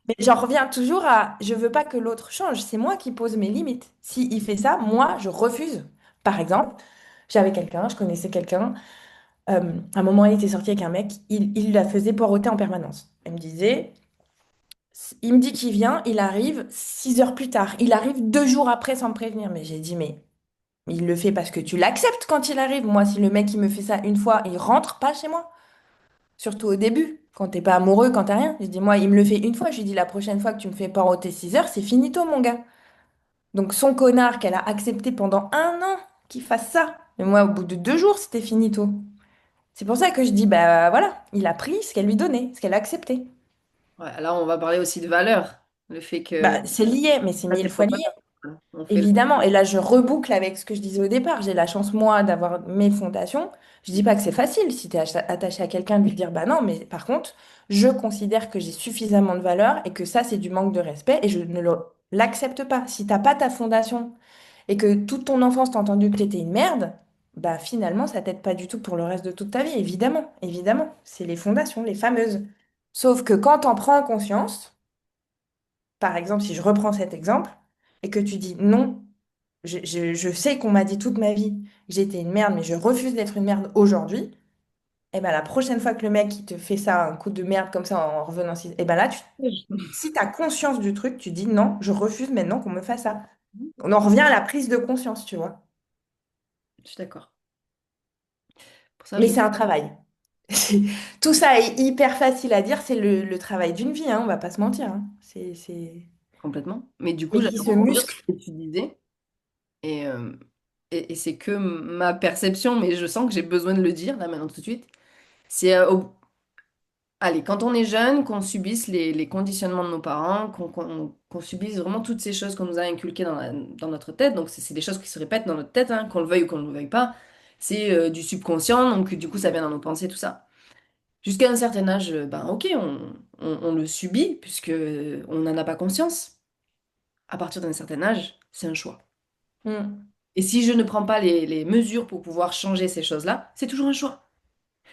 Mais j'en reviens toujours à je veux pas que l'autre change. C'est moi qui pose mes limites. S'il fait ça, moi, je refuse. Par exemple, j'avais quelqu'un, je connaissais quelqu'un. À un moment, il était sorti avec un mec. Il la faisait poireauter en permanence. Il me dit qu'il vient, il arrive 6 heures plus tard. Il arrive 2 jours après sans me prévenir. Mais j'ai dit, mais il le fait parce que tu l'acceptes quand il arrive. Moi, si le mec, il me fait ça une fois, il rentre pas chez moi. Surtout au début, quand t'es pas amoureux, quand t'as rien. Je dis, moi, il me le fait une fois. Je lui dis, la prochaine fois que tu me fais poireauter 6 heures, c'est finito, mon gars. Donc, son connard qu'elle a accepté pendant un an qu'il fasse ça. Mais moi, au bout de 2 jours, c'était finito. C'est pour ça que je dis, bah voilà, il a pris ce qu'elle lui donnait, ce qu'elle a accepté. Ouais, là, on va parler aussi de valeur. Le fait que Bah, c'est lié, mais c'est ça, mille c'est fois nos lié. valeurs. Voilà. On fait le... Évidemment, et là je reboucle avec ce que je disais au départ. J'ai la chance, moi, d'avoir mes fondations. Je dis pas que c'est facile si tu es attaché à quelqu'un de lui dire bah non, mais par contre, je considère que j'ai suffisamment de valeur et que ça, c'est du manque de respect et je ne l'accepte pas. Si t'as pas ta fondation et que toute ton enfance t'as entendu que t'étais une merde, bah finalement, ça t'aide pas du tout pour le reste de toute ta vie, évidemment. Évidemment, c'est les fondations, les fameuses. Sauf que quand t'en prends conscience, par exemple, si je reprends cet exemple, et que tu dis non. Je sais qu'on m'a dit toute ma vie que j'étais une merde, mais je refuse d'être une merde aujourd'hui. Et ben la prochaine fois que le mec il te fait ça, un coup de merde comme ça en revenant, et ben là, si tu as conscience du truc, tu dis non, je refuse maintenant qu'on me fasse ça. On en revient à la prise de conscience, tu vois. Je suis d'accord. Pour ça, Mais je... c'est un travail. Tout ça est hyper facile à dire, c'est le travail d'une vie, hein, on va pas se mentir, hein. Complètement. Mais du coup, Mais j'allais qui se rebondir sur muscle. ce que tu disais. Et, et c'est que ma perception, mais je sens que j'ai besoin de le dire là maintenant tout de suite. C'est allez, quand on est jeune, qu'on subisse les conditionnements de nos parents, qu'on subisse vraiment toutes ces choses qu'on nous a inculquées dans notre tête. Donc, c'est des choses qui se répètent dans notre tête, hein, qu'on le veuille ou qu'on ne le veuille pas. C'est du subconscient, donc du coup, ça vient dans nos pensées, tout ça. Jusqu'à un certain âge, ben ok, on le subit, puisque on n'en a pas conscience. À partir d'un certain âge, c'est un choix. Hmm. Et si je ne prends pas les mesures pour pouvoir changer ces choses-là, c'est toujours un choix.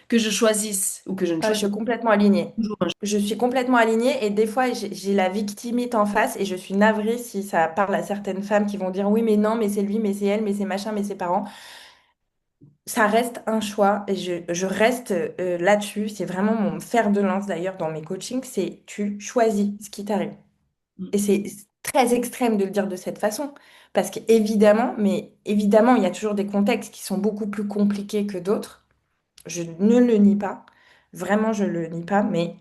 Que je choisisse ou que je ne Ah, je choisisse suis complètement alignée. pas, toujours un choix. Je suis complètement alignée et des fois j'ai la victimite en face et je suis navrée si ça parle à certaines femmes qui vont dire oui mais non mais c'est lui mais c'est elle mais c'est machin mais c'est parents. Ça reste un choix et je reste là-dessus. C'est vraiment mon fer de lance d'ailleurs dans mes coachings, c'est tu choisis ce qui t'arrive. Et c'est très extrême de le dire de cette façon parce qu'évidemment, mais évidemment il y a toujours des contextes qui sont beaucoup plus compliqués que d'autres. Je ne le nie pas. Vraiment, je le nie pas, mais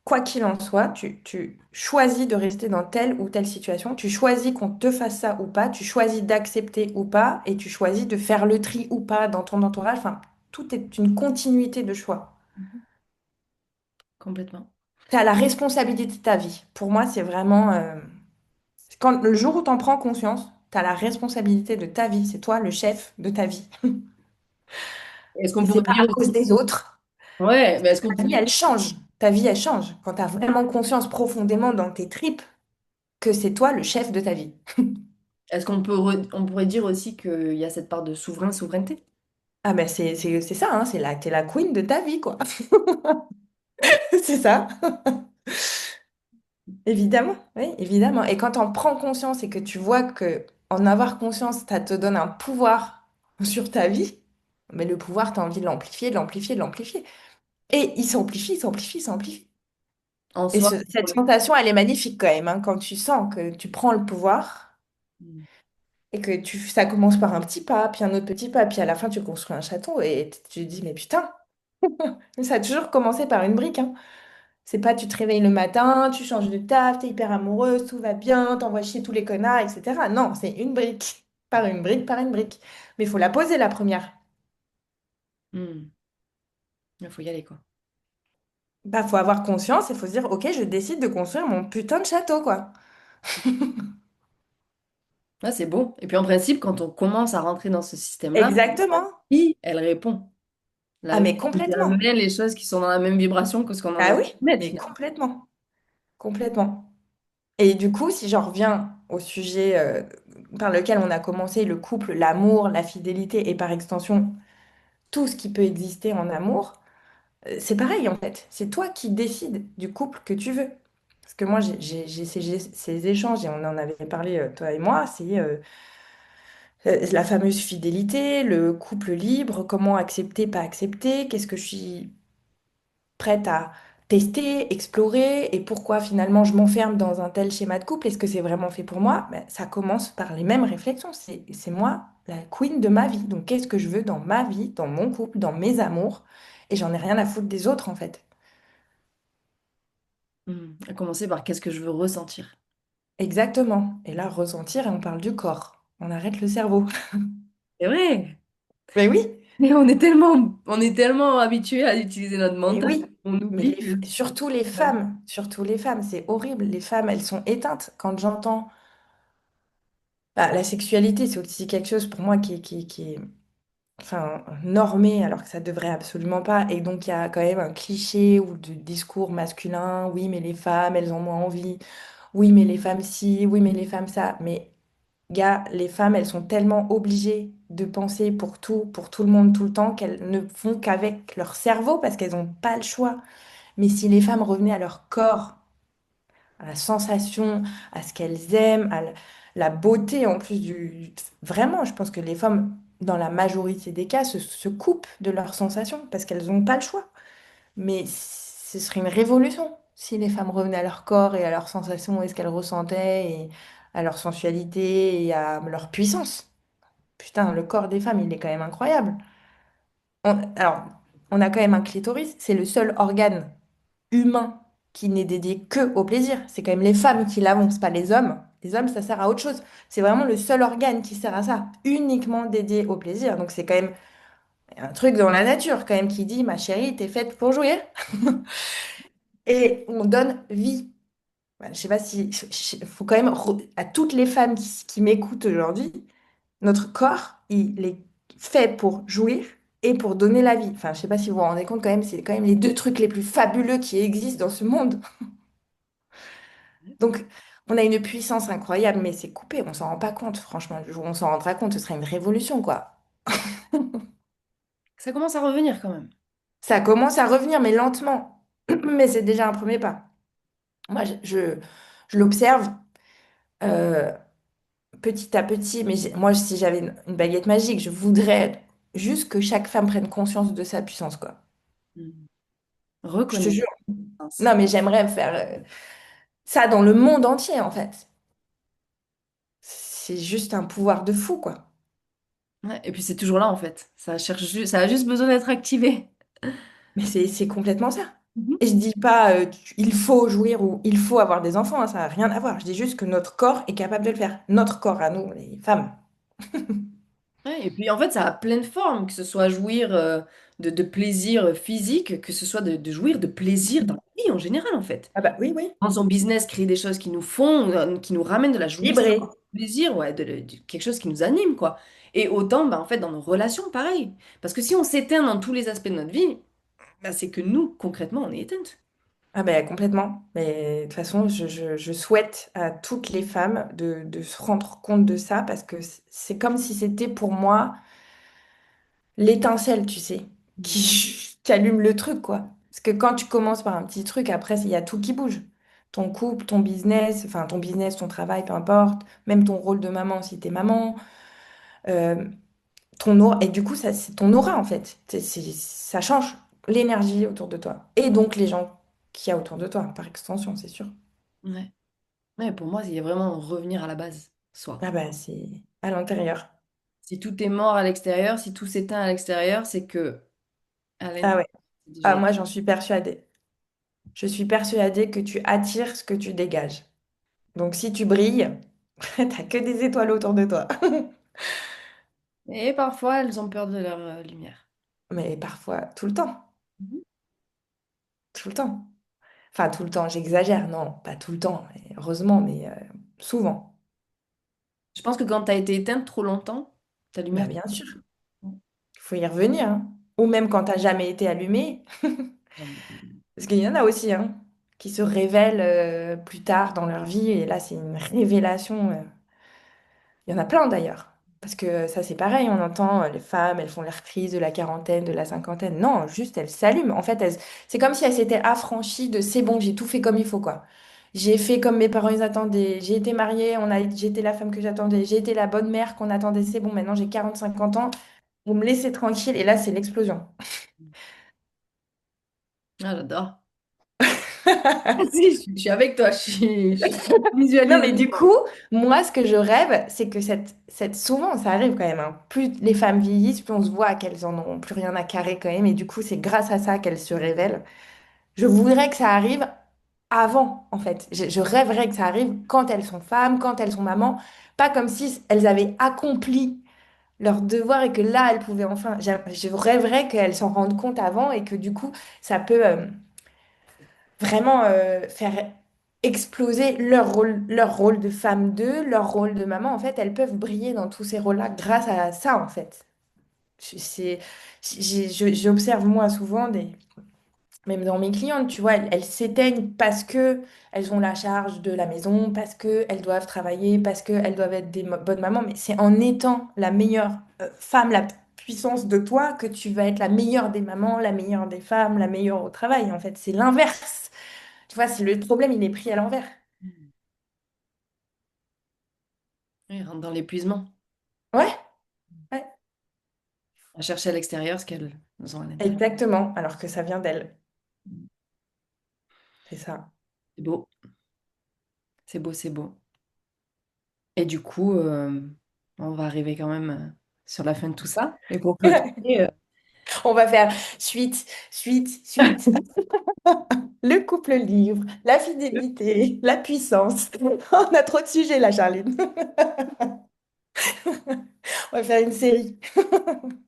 quoi qu'il en soit, tu choisis de rester dans telle ou telle situation, tu choisis qu'on te fasse ça ou pas, tu choisis d'accepter ou pas, et tu choisis de faire le tri ou pas dans ton entourage. Enfin, tout est une continuité de choix. Mhm. Complètement. Tu as la responsabilité de ta vie. Pour moi, c'est vraiment... quand, le jour où tu en prends conscience, tu as la responsabilité de ta vie. C'est toi le chef de ta vie. Est-ce qu'on Et c'est pourrait pas dire à cause aussi... des autres. Ouais, mais est-ce qu'on Ta vie, pourrait... elle change. Ta vie, elle change. Quand tu as vraiment conscience profondément dans tes tripes que c'est toi le chef de ta vie. Est-ce qu'on peut on pourrait dire aussi qu'il y a cette part de souveraineté? Ah ben c'est ça, hein, t'es la queen de ta vie, quoi. C'est ça. Évidemment, oui, évidemment. Et quand on prend conscience et que tu vois que en avoir conscience, ça te donne un pouvoir sur ta vie, mais le pouvoir, tu as envie de l'amplifier, de l'amplifier, de l'amplifier. Et il s'amplifie, il s'amplifie, il s'amplifie. En Et soi, cette sensation, elle est magnifique quand même, hein, quand tu sens que tu prends le pouvoir et que ça commence par un petit pas, puis un autre petit pas, puis à la fin, tu construis un château et tu te dis, mais putain, ça a toujours commencé par une brique, hein. C'est pas tu te réveilles le matin, tu changes de taf, t'es hyper amoureuse, tout va bien, t'envoies chier tous les connards, etc. Non, c'est une brique, par une brique, par une brique. Mais il faut la poser la première. hmm, il faut y aller, quoi. Bah, faut avoir conscience et faut se dire, ok, je décide de construire mon putain de château, quoi. Là, c'est beau. Et puis en principe, quand on commence à rentrer dans ce système-là, Exactement. oui, elle répond. Ah, mais Jamais complètement. les choses qui sont dans la même vibration que ce qu'on a Ah envie oui, de mettre, mais finalement. complètement. Complètement. Et du coup, si j'en reviens au sujet par lequel on a commencé, le couple, l'amour, la fidélité et par extension tout ce qui peut exister en amour, c'est pareil en fait. C'est toi qui décides du couple que tu veux. Parce que moi, ces échanges, et on en avait parlé, toi et moi, c'est la fameuse fidélité, le couple libre, comment accepter, pas accepter, qu'est-ce que je suis prête à tester, explorer, et pourquoi finalement je m'enferme dans un tel schéma de couple. Est-ce que c'est vraiment fait pour moi? Ben, ça commence par les mêmes réflexions. C'est moi, la queen de ma vie. Donc qu'est-ce que je veux dans ma vie, dans mon couple, dans mes amours? Et j'en ai rien à foutre des autres en fait. À commencer par qu'est-ce que je veux ressentir. Exactement. Et là, ressentir, et on parle du corps. On arrête le cerveau. C'est vrai. Mais oui, Mais on est tellement habitué à utiliser notre mais mental oui. qu'on Mais oublie. surtout les femmes, c'est horrible. Les femmes, elles sont éteintes. Quand j'entends bah, la sexualité, c'est aussi quelque chose pour moi qui est enfin, normé alors que ça devrait absolument pas. Et donc, il y a quand même un cliché ou de discours masculin. Oui, mais les femmes, elles ont moins envie. Oui, mais les femmes ci. Oui, mais les femmes ça. Mais, gars, les femmes, elles sont tellement obligées de penser pour tout le monde, tout le temps, qu'elles ne font qu'avec leur cerveau parce qu'elles n'ont pas le choix. Mais si les femmes revenaient à leur corps, à la sensation, à ce qu'elles aiment, la beauté en plus Vraiment, je pense que les femmes, dans la majorité des cas, se coupent de leurs sensations parce qu'elles n'ont pas le choix. Mais ce serait une révolution si les femmes revenaient à leur corps et à leurs sensations et ce qu'elles ressentaient et à leur sensualité et à leur puissance. Putain, le corps des femmes, il est quand même incroyable. Alors, on a quand même un clitoris, c'est le seul organe humain qui n'est dédié que au plaisir. C'est quand même les femmes qui l'avont, c'est pas les hommes. Les hommes, ça sert à autre chose. C'est vraiment le seul organe qui sert à ça, uniquement dédié au plaisir. Donc c'est quand même un truc dans la nature, quand même, qui dit, ma chérie, t'es faite pour jouir. Et on donne vie. Je sais pas si... faut quand même, à toutes les femmes qui m'écoutent aujourd'hui, notre corps, il est fait pour jouir et pour donner la vie. Enfin, je sais pas si vous vous rendez compte quand même, c'est quand même les deux trucs les plus fabuleux qui existent dans ce monde. Donc, on a une puissance incroyable, mais c'est coupé, on s'en rend pas compte, franchement. Le jour où on s'en rendra compte, ce serait une révolution, quoi. Ça commence à revenir quand même. Ça commence à revenir, mais lentement. Mais c'est déjà un premier pas. Moi, je l'observe euh, petit à petit, mais moi, si j'avais une baguette magique, je voudrais juste que chaque femme prenne conscience de sa puissance, quoi. Mm. Je te jure. Reconnaissance. Non, mais j'aimerais faire ça dans le monde entier, en fait. C'est juste un pouvoir de fou, quoi. Ouais, et puis c'est toujours là en fait. Ça a juste besoin d'être activé. Mais c'est complètement ça. Mhm. Et je dis pas il faut jouir ou il faut avoir des enfants, hein, ça n'a rien à voir. Je dis juste que notre corps est capable de le faire. Notre corps à nous, les femmes. Ouais, et puis en fait, ça a plein de formes, que ce soit jouir de plaisir physique, que ce soit de jouir de plaisir dans la vie en général en fait. Ah bah oui, oui. Dans son business, créer des choses qui nous font, qui nous ramènent de la jouissance, Vibrer. du plaisir, ouais, quelque chose qui nous anime quoi. Et autant, bah, en fait, dans nos relations, pareil. Parce que si on s'éteint dans tous les aspects de notre vie, bah, c'est que nous, concrètement, on est éteinte. Ah bah complètement. Mais de toute façon, je souhaite à toutes les femmes de se rendre compte de ça parce que c'est comme si c'était pour moi l'étincelle, tu sais, qui allume le truc, quoi. Parce que quand tu commences par un petit truc, après, il y a tout qui bouge. Ton couple, ton business, enfin ton business, ton travail, peu importe, même ton rôle de maman si t'es maman, euh, ton aura, et du coup, ça, c'est ton aura en fait. Ça change l'énergie autour de toi. Et donc les gens qu'il y a autour de toi, par extension, c'est sûr. Ouais. Ouais, pour moi, il y a vraiment revenir à la base, soi. Ah bah, c'est à l'intérieur. Si tout est mort à l'extérieur, si tout s'éteint à l'extérieur, c'est que à Ah l'intérieur, ouais. c'est déjà Ah, moi, j'en suis persuadée. Je suis persuadée que tu attires ce que tu dégages. Donc si tu brilles, t'as que des étoiles autour de toi. et parfois, elles ont peur de leur lumière. Mais parfois, tout le temps. Mhm. Tout le temps. Enfin, tout le temps, j'exagère. Non, pas tout le temps, heureusement, mais souvent. Je pense que quand tu as été éteinte trop longtemps, ta Bah lumière... bien sûr. Il faut y revenir, hein. ou même quand t'as jamais été allumé. Parce qu'il y en a aussi, hein, qui se révèlent plus tard dans leur vie, et là, c'est une révélation. Il y en a plein d'ailleurs. Parce que ça, c'est pareil, on entend les femmes, elles font leur crise de la quarantaine, de la cinquantaine. Non, juste elles s'allument. En fait, c'est comme si elles s'étaient affranchies de c'est bon, j'ai tout fait comme il faut, quoi. J'ai fait comme mes parents ils attendaient. J'ai été mariée, j'ai été la femme que j'attendais. J'ai été la bonne mère qu'on attendait. C'est bon, maintenant j'ai 40 50 ans. Vous me laissez tranquille. Et là, c'est l'explosion. Ah, j'adore. Si, je suis avec toi, je suis Non, mais visualisée. du coup, moi, ce que je rêve, c'est que souvent, ça arrive quand même, hein. Plus les femmes vieillissent, plus on se voit qu'elles en ont plus rien à carrer quand même. Et du coup, c'est grâce à ça qu'elles se révèlent. Je voudrais que ça arrive avant, en fait. Je rêverais que ça arrive quand elles sont femmes, quand elles sont mamans. Pas comme si elles avaient accompli leur devoir et que là, elles pouvaient enfin. Je rêverais qu'elles s'en rendent compte avant et que du coup, ça peut vraiment faire exploser leur rôle de femme d'eux, leur rôle de maman. En fait, elles peuvent briller dans tous ces rôles-là grâce à ça, en fait. C'est, j'observe moi souvent même dans mes clientes, tu vois, elles s'éteignent parce que elles ont la charge de la maison, parce que elles doivent travailler, parce qu'elles doivent être des bonnes mamans. Mais c'est en étant la meilleure femme, la puissance de toi, que tu vas être la meilleure des mamans, la meilleure des femmes, la meilleure au travail. En fait, c'est l'inverse. Tu vois, c'est le problème, il est pris à l'envers. Oui, rentre dans l'épuisement, Ouais, ouais, à chercher à l'extérieur ce qu'elles ont à l'intérieur. exactement. Alors que ça vient d'elle. C'est ça. C'est beau, c'est beau, c'est beau. Et du coup, on va arriver quand même sur la fin de tout ça. Et pour clôturer, On va faire suite, suite, suite. Le couple libre, la fidélité, la puissance. On a trop de sujets là, Charline. On va faire une série.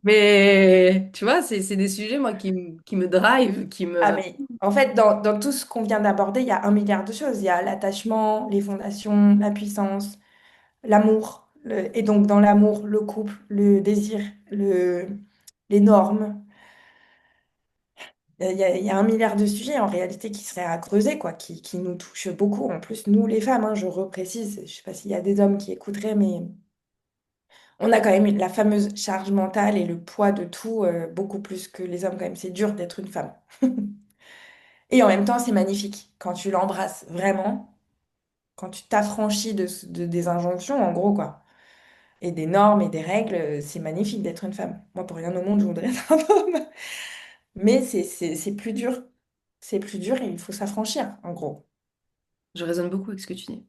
mais tu vois, c'est des sujets, moi, qui me drive, qui Ah, me... mais en fait, dans tout ce qu'on vient d'aborder, il y a un milliard de choses. Il y a l'attachement, les fondations, la puissance, l'amour. Et donc, dans l'amour, le couple, le désir, les normes. Il y a un milliard de sujets en réalité qui seraient à creuser, quoi, qui nous touchent beaucoup. En plus, nous, les femmes, hein, je reprécise, je sais pas s'il y a des hommes qui écouteraient, mais on a quand même la fameuse charge mentale et le poids de tout, beaucoup plus que les hommes, quand même. C'est dur d'être une femme. Et en même temps, c'est magnifique quand tu l'embrasses vraiment, quand tu t'affranchis des injonctions, en gros, quoi. Et des normes et des règles, c'est magnifique d'être une femme. Moi, pour rien au monde, je voudrais être un homme. Mais c'est plus dur. C'est plus dur et il faut s'affranchir, en gros. Je résonne beaucoup avec ce que tu dis.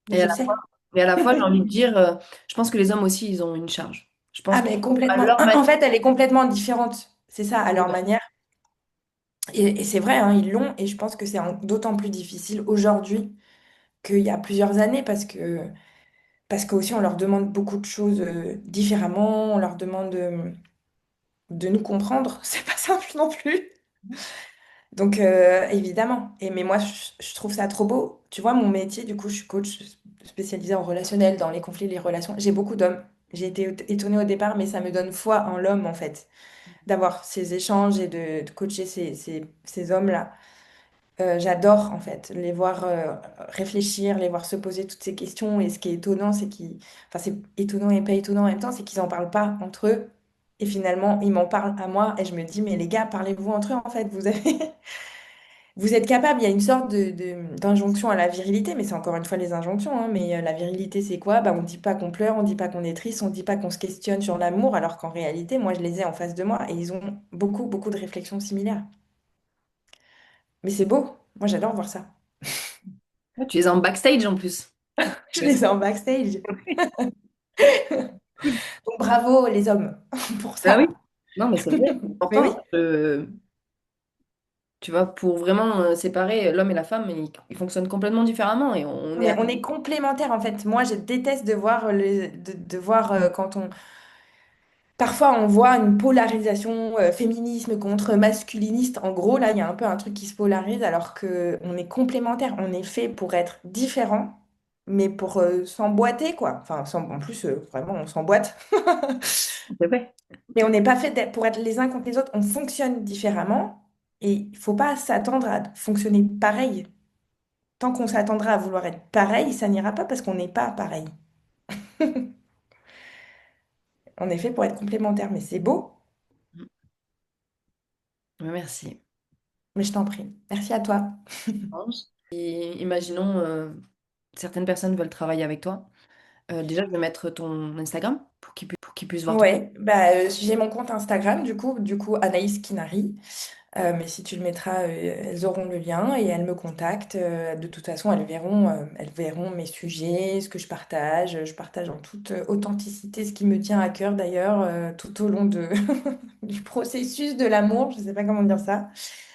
Mais Et à je la sais. fois, et à la fois, j'ai envie de dire, je pense que les hommes aussi, ils ont une charge. Je pense Ah, que mais à complètement. leur En manière, fait, elle est complètement différente. C'est ça, à leur ouais. manière. Et c'est vrai, hein, ils l'ont. Et je pense que c'est d'autant plus difficile aujourd'hui qu'il y a plusieurs années parce qu'aussi on leur demande beaucoup de choses différemment. On leur demande de nous comprendre. C'est pas simple non plus. Donc, évidemment. Mais moi, je trouve ça trop beau. Tu vois, mon métier, du coup, je suis coach spécialisée en relationnel, dans les conflits, les relations. J'ai beaucoup d'hommes. J'ai été étonnée au départ, mais ça me donne foi en l'homme, en fait, d'avoir ces échanges et de coacher ces hommes-là. J'adore, en fait, les voir réfléchir, les voir se poser toutes ces questions. Et ce qui est étonnant, c'est qu'ils... Enfin, c'est étonnant et pas étonnant en même temps, c'est qu'ils n'en parlent pas entre eux. Et finalement, ils m'en parlent à moi. Et je me dis, mais les gars, parlez-vous entre eux, en fait. Vous avez... Vous êtes capable, il y a une sorte d'injonction à la virilité, mais c'est encore une fois les injonctions, hein, mais la virilité, c'est quoi? Bah, on ne dit pas qu'on pleure, on ne dit pas qu'on est triste, on ne dit pas qu'on se questionne sur l'amour, alors qu'en réalité, moi, je les ai en face de moi et ils ont beaucoup, beaucoup de réflexions similaires. Mais c'est beau, moi, j'adore voir ça. Ouais, tu es en backstage en plus. Je les ai en backstage. Cool. Donc, bravo les hommes pour Ah oui. ça. Non, mais c'est vrai, c'est Mais oui, important. Tu vois, pour vraiment séparer l'homme et la femme, ils fonctionnent complètement différemment et on est mais on est complémentaires en fait. Moi, je déteste de voir, de voir quand on, parfois, on voit une polarisation féminisme contre masculiniste. En gros, là, il y a un peu un truc qui se polarise alors que on est complémentaires. On est fait pour être différents mais pour s'emboîter, quoi. Enfin, en plus, vraiment, on s'emboîte. C'est vrai. Mais on n'est pas fait pour être les uns contre les autres. On fonctionne différemment et il faut pas s'attendre à fonctionner pareil. Tant qu'on s'attendra à vouloir être pareil, ça n'ira pas parce qu'on n'est pas pareil. On est fait pour être complémentaires, mais c'est beau. Merci. Mais je t'en prie. Merci à toi. Et imaginons, certaines personnes veulent travailler avec toi. Déjà, je vais mettre ton Instagram pour qu'ils puissent voir ton... Ouais, bah, j'ai mon compte Instagram, du coup Anaïs Kinari. Mais si tu le mettras, elles auront le lien et elles me contactent. De toute façon, elles verront mes sujets, ce que je partage. Je partage en toute authenticité ce qui me tient à cœur d'ailleurs, tout au long du processus de l'amour. Je ne sais pas comment dire ça.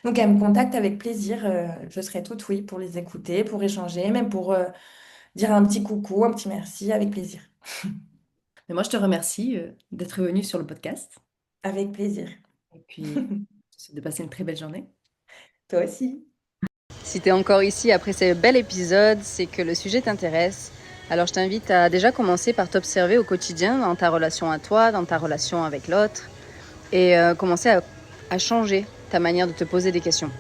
Donc elles me contactent avec plaisir. Je serai toute oui pour les écouter, pour échanger, même pour dire un petit coucou, un petit merci, avec plaisir. Mais moi, je te remercie, d'être venu sur le podcast. Avec plaisir. Et puis, de passer une très belle journée. Toi aussi. Si tu es encore ici après ce bel épisode, c'est que le sujet t'intéresse. Alors je t'invite à déjà commencer par t'observer au quotidien dans ta relation à toi, dans ta relation avec l'autre, et commencer à changer ta manière de te poser des questions.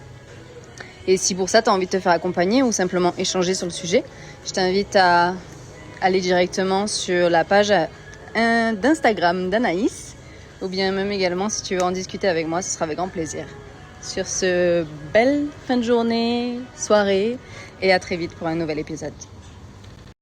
Et si pour ça tu as envie de te faire accompagner ou simplement échanger sur le sujet, je t'invite à aller directement sur la page d'Instagram d'Anaïs, ou bien même également si tu veux en discuter avec moi, ce sera avec grand plaisir. Sur ce, belle fin de journée, soirée, et à très vite pour un nouvel épisode.